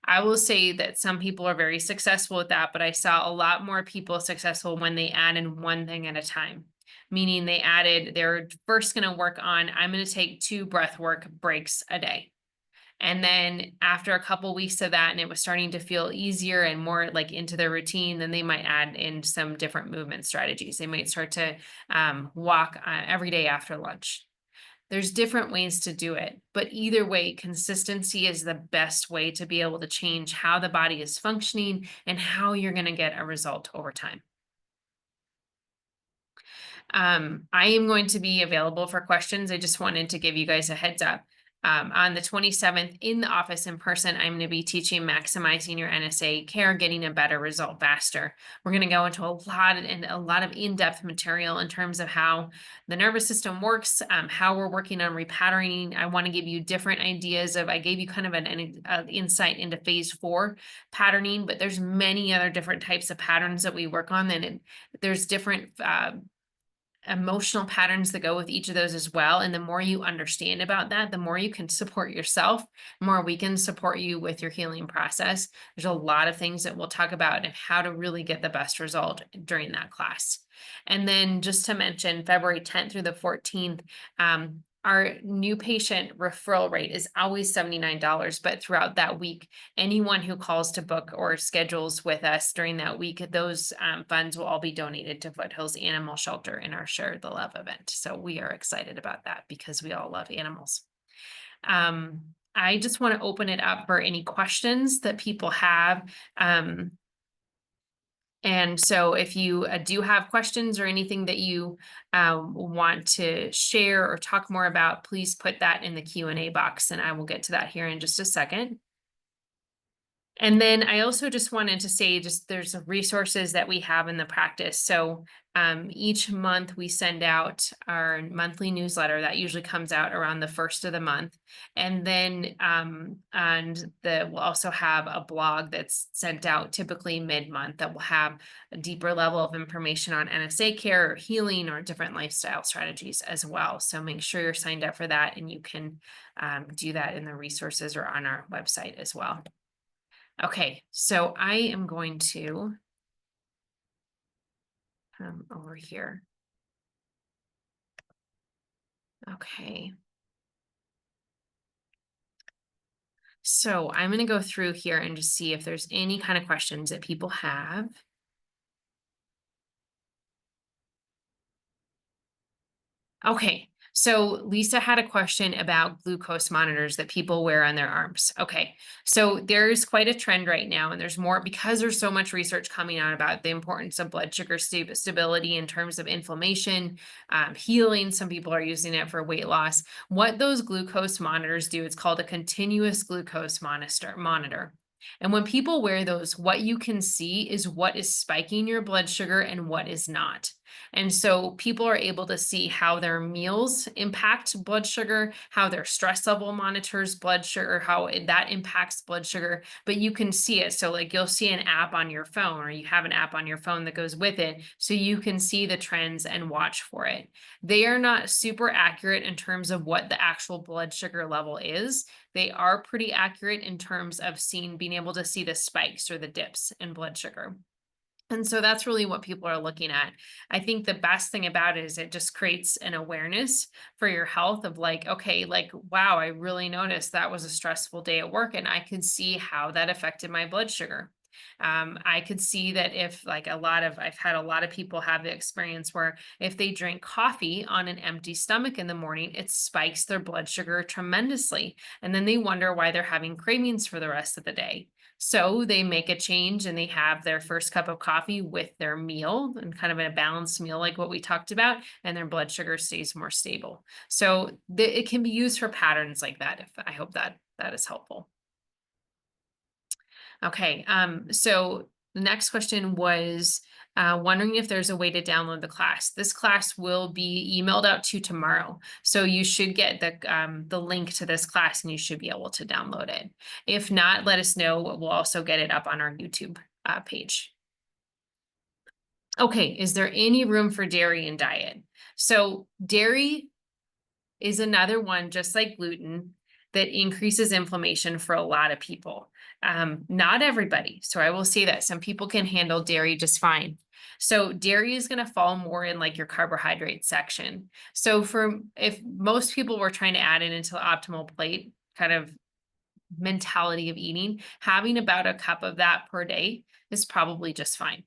I will say that some people are very successful with that, but I saw a lot more people successful when they added one thing at a time. Meaning they're first going to work on, I'm going to take 2 breath work breaks a day. And then after a couple weeks of that, and it was starting to feel easier and more like into their routine, then they might add in some different movement strategies. They might start to walk every day after lunch. There's different ways to do it, but either way, consistency is the best way to be able to change how the body is functioning and how you're going to get a result over time. I am going to be available for questions. I just wanted to give you guys a heads up. On the 27th in the office in person, I'm going to be teaching maximizing your NSA care, getting a better result faster. We're going to go into a lot of in-depth material in terms of how the nervous system works, how we're working on repatterning. I want to give you different ideas of, I gave you kind of an insight into phase 4 patterning, but there's many other different types of patterns that we work on. And there's different emotional patterns that go with each of those as well. And the more you understand about that, the more you can support yourself, the more we can support you with your healing process. There's a lot of things that we'll talk about and how to really get the best result during that class. And then just to mention, February 10th through the 14th, our new patient referral rate is always $79, but throughout that week, anyone who calls to book or schedules with us during that week, those funds will all be donated to Foothills Animal Shelter in our Share the Love event. So we are excited about that because we all love animals. I just want to open it up for any questions that people have. And so if you do have questions or anything that you want to share or talk more about, please put that in the Q&A box and I will get to that here in just a second. And then I also just wanted to say, there's resources that we have in the practice. So each month we send out our monthly newsletter that usually comes out around the first of the month. And then we'll also have a blog that's sent out typically mid-month that will have a deeper level of information on NSA care or healing or different lifestyle strategies as well. So make sure you're signed up for that, and you can do that in the resources or on our website as well. Okay, so I am going to come over here. Okay. So I'm going to go through here and just see if there's any kind of questions that people have. Okay, so Lisa had a question about glucose monitors that people wear on their arms. Okay, so there's quite a trend right now, and there's more because there's so much research coming out about the importance of blood sugar stability in terms of inflammation, healing. Some people are using it for weight loss. What those glucose monitors do, it's called a continuous glucose monitor. And when people wear those, what you can see is what is spiking your blood sugar and what is not. And so people are able to see how their meals impact blood sugar, how their stress level monitors blood sugar, how that impacts blood sugar, but you can see it. So like you'll see an app on your phone, or you have an app on your phone that goes with it. So you can see the trends and watch for it. They are not super accurate in terms of what the actual blood sugar level is. They are pretty accurate in terms of being able to see the spikes or the dips in blood sugar. And so that's really what people are looking at. I think the best thing about it is it just creates an awareness for your health of like, okay, like, wow, I really noticed that was a stressful day at work, and I could see how that affected my blood sugar. I could see that if I've had a lot of people have the experience where if they drink coffee on an empty stomach in the morning, it spikes their blood sugar tremendously. And then they wonder why they're having cravings for the rest of the day. So they make a change and they have their first cup of coffee with their meal, and kind of a balanced meal like what we talked about, and their blood sugar stays more stable. So it can be used for patterns like that. I hope that is helpful. Okay, so the next question was wondering if there's a way to download the class. This class will be emailed out to you tomorrow. So you should get the link to this class and you should be able to download it. If not, let us know. We'll also get it up on our YouTube page. Okay, is there any room for dairy in diet? So dairy is another one, just like gluten, that increases inflammation for a lot of people. Not everybody. So I will say that some people can handle dairy just fine. So dairy is going to fall more in like your carbohydrate section. So if most people were trying to add it into the optimal plate kind of mentality of eating, having about a cup of that per day is probably just fine.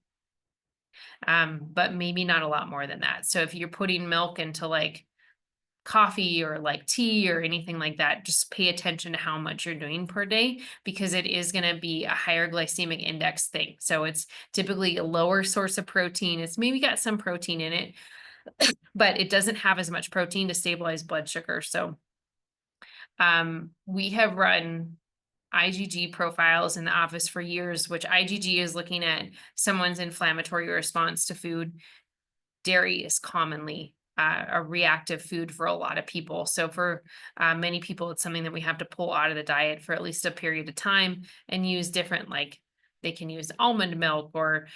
But maybe not a lot more than that. So if you're putting milk into like coffee or like tea or anything like that, just pay attention to how much you're doing per day, because it is going to be a higher glycemic index thing. So it's typically a lower source of protein. It's maybe got some protein in it, but it doesn't have as much protein to stabilize blood sugar. So we have run IgG profiles in the office for years, which IgG is looking at someone's inflammatory response to food. Dairy is commonly a reactive food for a lot of people. So for many people, it's something that we have to pull out of the diet for at least a period of time and use different, like they can use almond milk or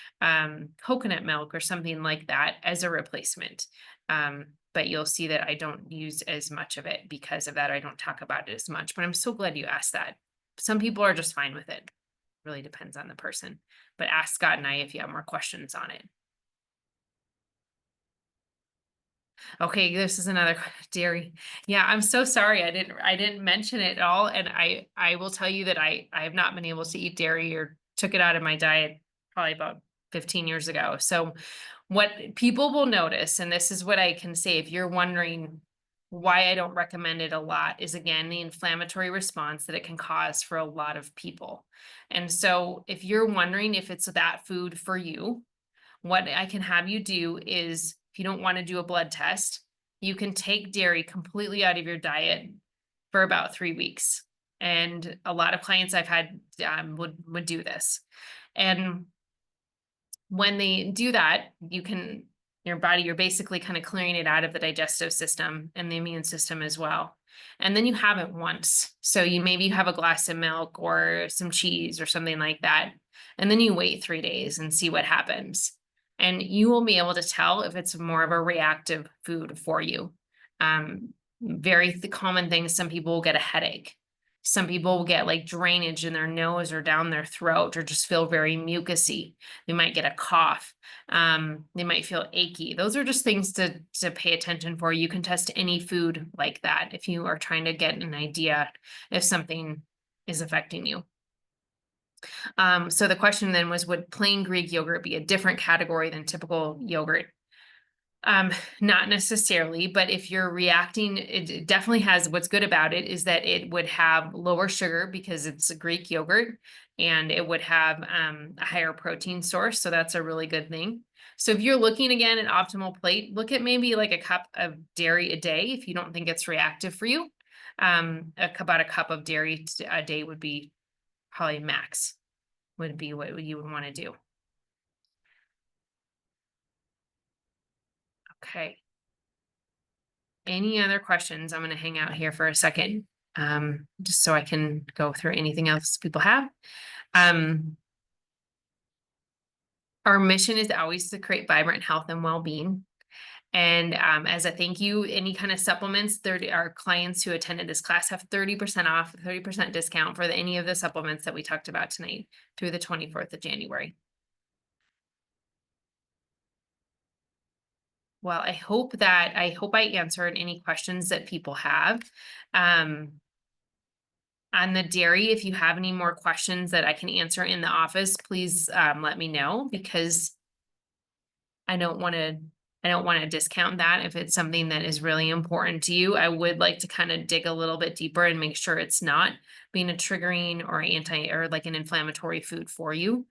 coconut milk or something like that as a replacement. But you'll see that I don't use as much of it because of that. I don't talk about it as much, but I'm so glad you asked that. Some people are just fine with it. Really depends on the person. But ask Scott and I if you have more questions on it. Okay, this is another dairy. Yeah, I'm so sorry. I didn't mention it at all. And I will tell you that I have not been able to eat dairy or took it out of my diet probably about 15 years ago. So what people will notice, and this is what I can say if you're wondering why I don't recommend it a lot, is again the inflammatory response that it can cause for a lot of people. And so if you're wondering if it's that food for you, what I can have you do is, if you don't want to do a blood test, you can take dairy completely out of your diet for about 3 weeks. And a lot of clients I've had would do this. And when they do that, your body, you're basically kind of clearing it out of the digestive system and the immune system as well. And then you have it once. So you maybe have a glass of milk or some cheese or something like that. And then you wait 3 days and see what happens. And you will be able to tell if it's more of a reactive food for you. Very common things, some people will get a headache. Some people will get like drainage in their nose or down their throat, or just feel very mucusy. They might get a cough. They might feel achy. Those are just things to pay attention for. You can test any food like that if you are trying to get an idea if something is affecting you. So the question then was, would plain Greek yogurt be a different category than typical yogurt? Not necessarily, but if you're reacting, it definitely has, what's good about it is that it would have lower sugar because it's a Greek yogurt, and it would have a higher protein source. So that's a really good thing. So if you're looking again at optimal plate, look at maybe like a cup of dairy a day if you don't think it's reactive for you. About a cup of dairy a day would be probably max, would be what you would want to do. Okay. Any other questions? I'm going to hang out here for a second, just so I can go through anything else people have. Our mission is always to create vibrant health and well-being. And as a thank you, any kind of supplements, our clients who attended this class have 30% off, 30% discount for any of the supplements that we talked about tonight through the 24th of January. Well, I hope I answered any questions that people have. On the dairy, if you have any more questions that I can answer in the office, please let me know, because I don't want to discount that if it's something that is really important to you. I would like to kind of dig a little bit deeper and make sure it's not being a triggering or like an inflammatory food for you.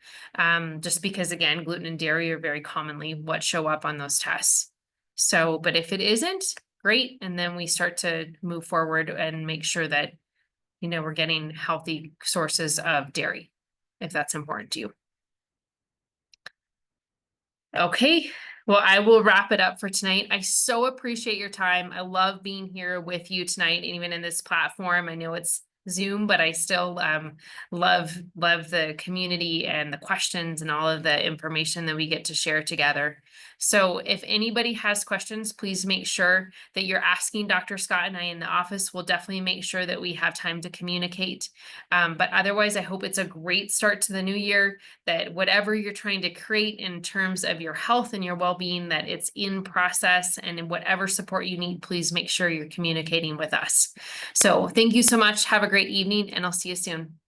Just because, again, gluten and dairy are very commonly what show up on those tests. So, but if it isn't, great. And then we start to move forward and make sure that, we're getting healthy sources of dairy, if that's important to you. Okay. Well, I will wrap it up for tonight. I so appreciate your time. I love being here with you tonight, even in this platform. I know it's Zoom, but I still love the community and the questions and all of the information that we get to share together. So if anybody has questions, please make sure that you're asking Dr. Scott and I in the office. We'll definitely make sure that we have time to communicate. But otherwise, I hope it's a great start to the new year, that whatever you're trying to create in terms of your health and your well-being, that it's in process, and in whatever support you need, please make sure you're communicating with us. So thank you so much. Have a great evening, and I'll see you soon.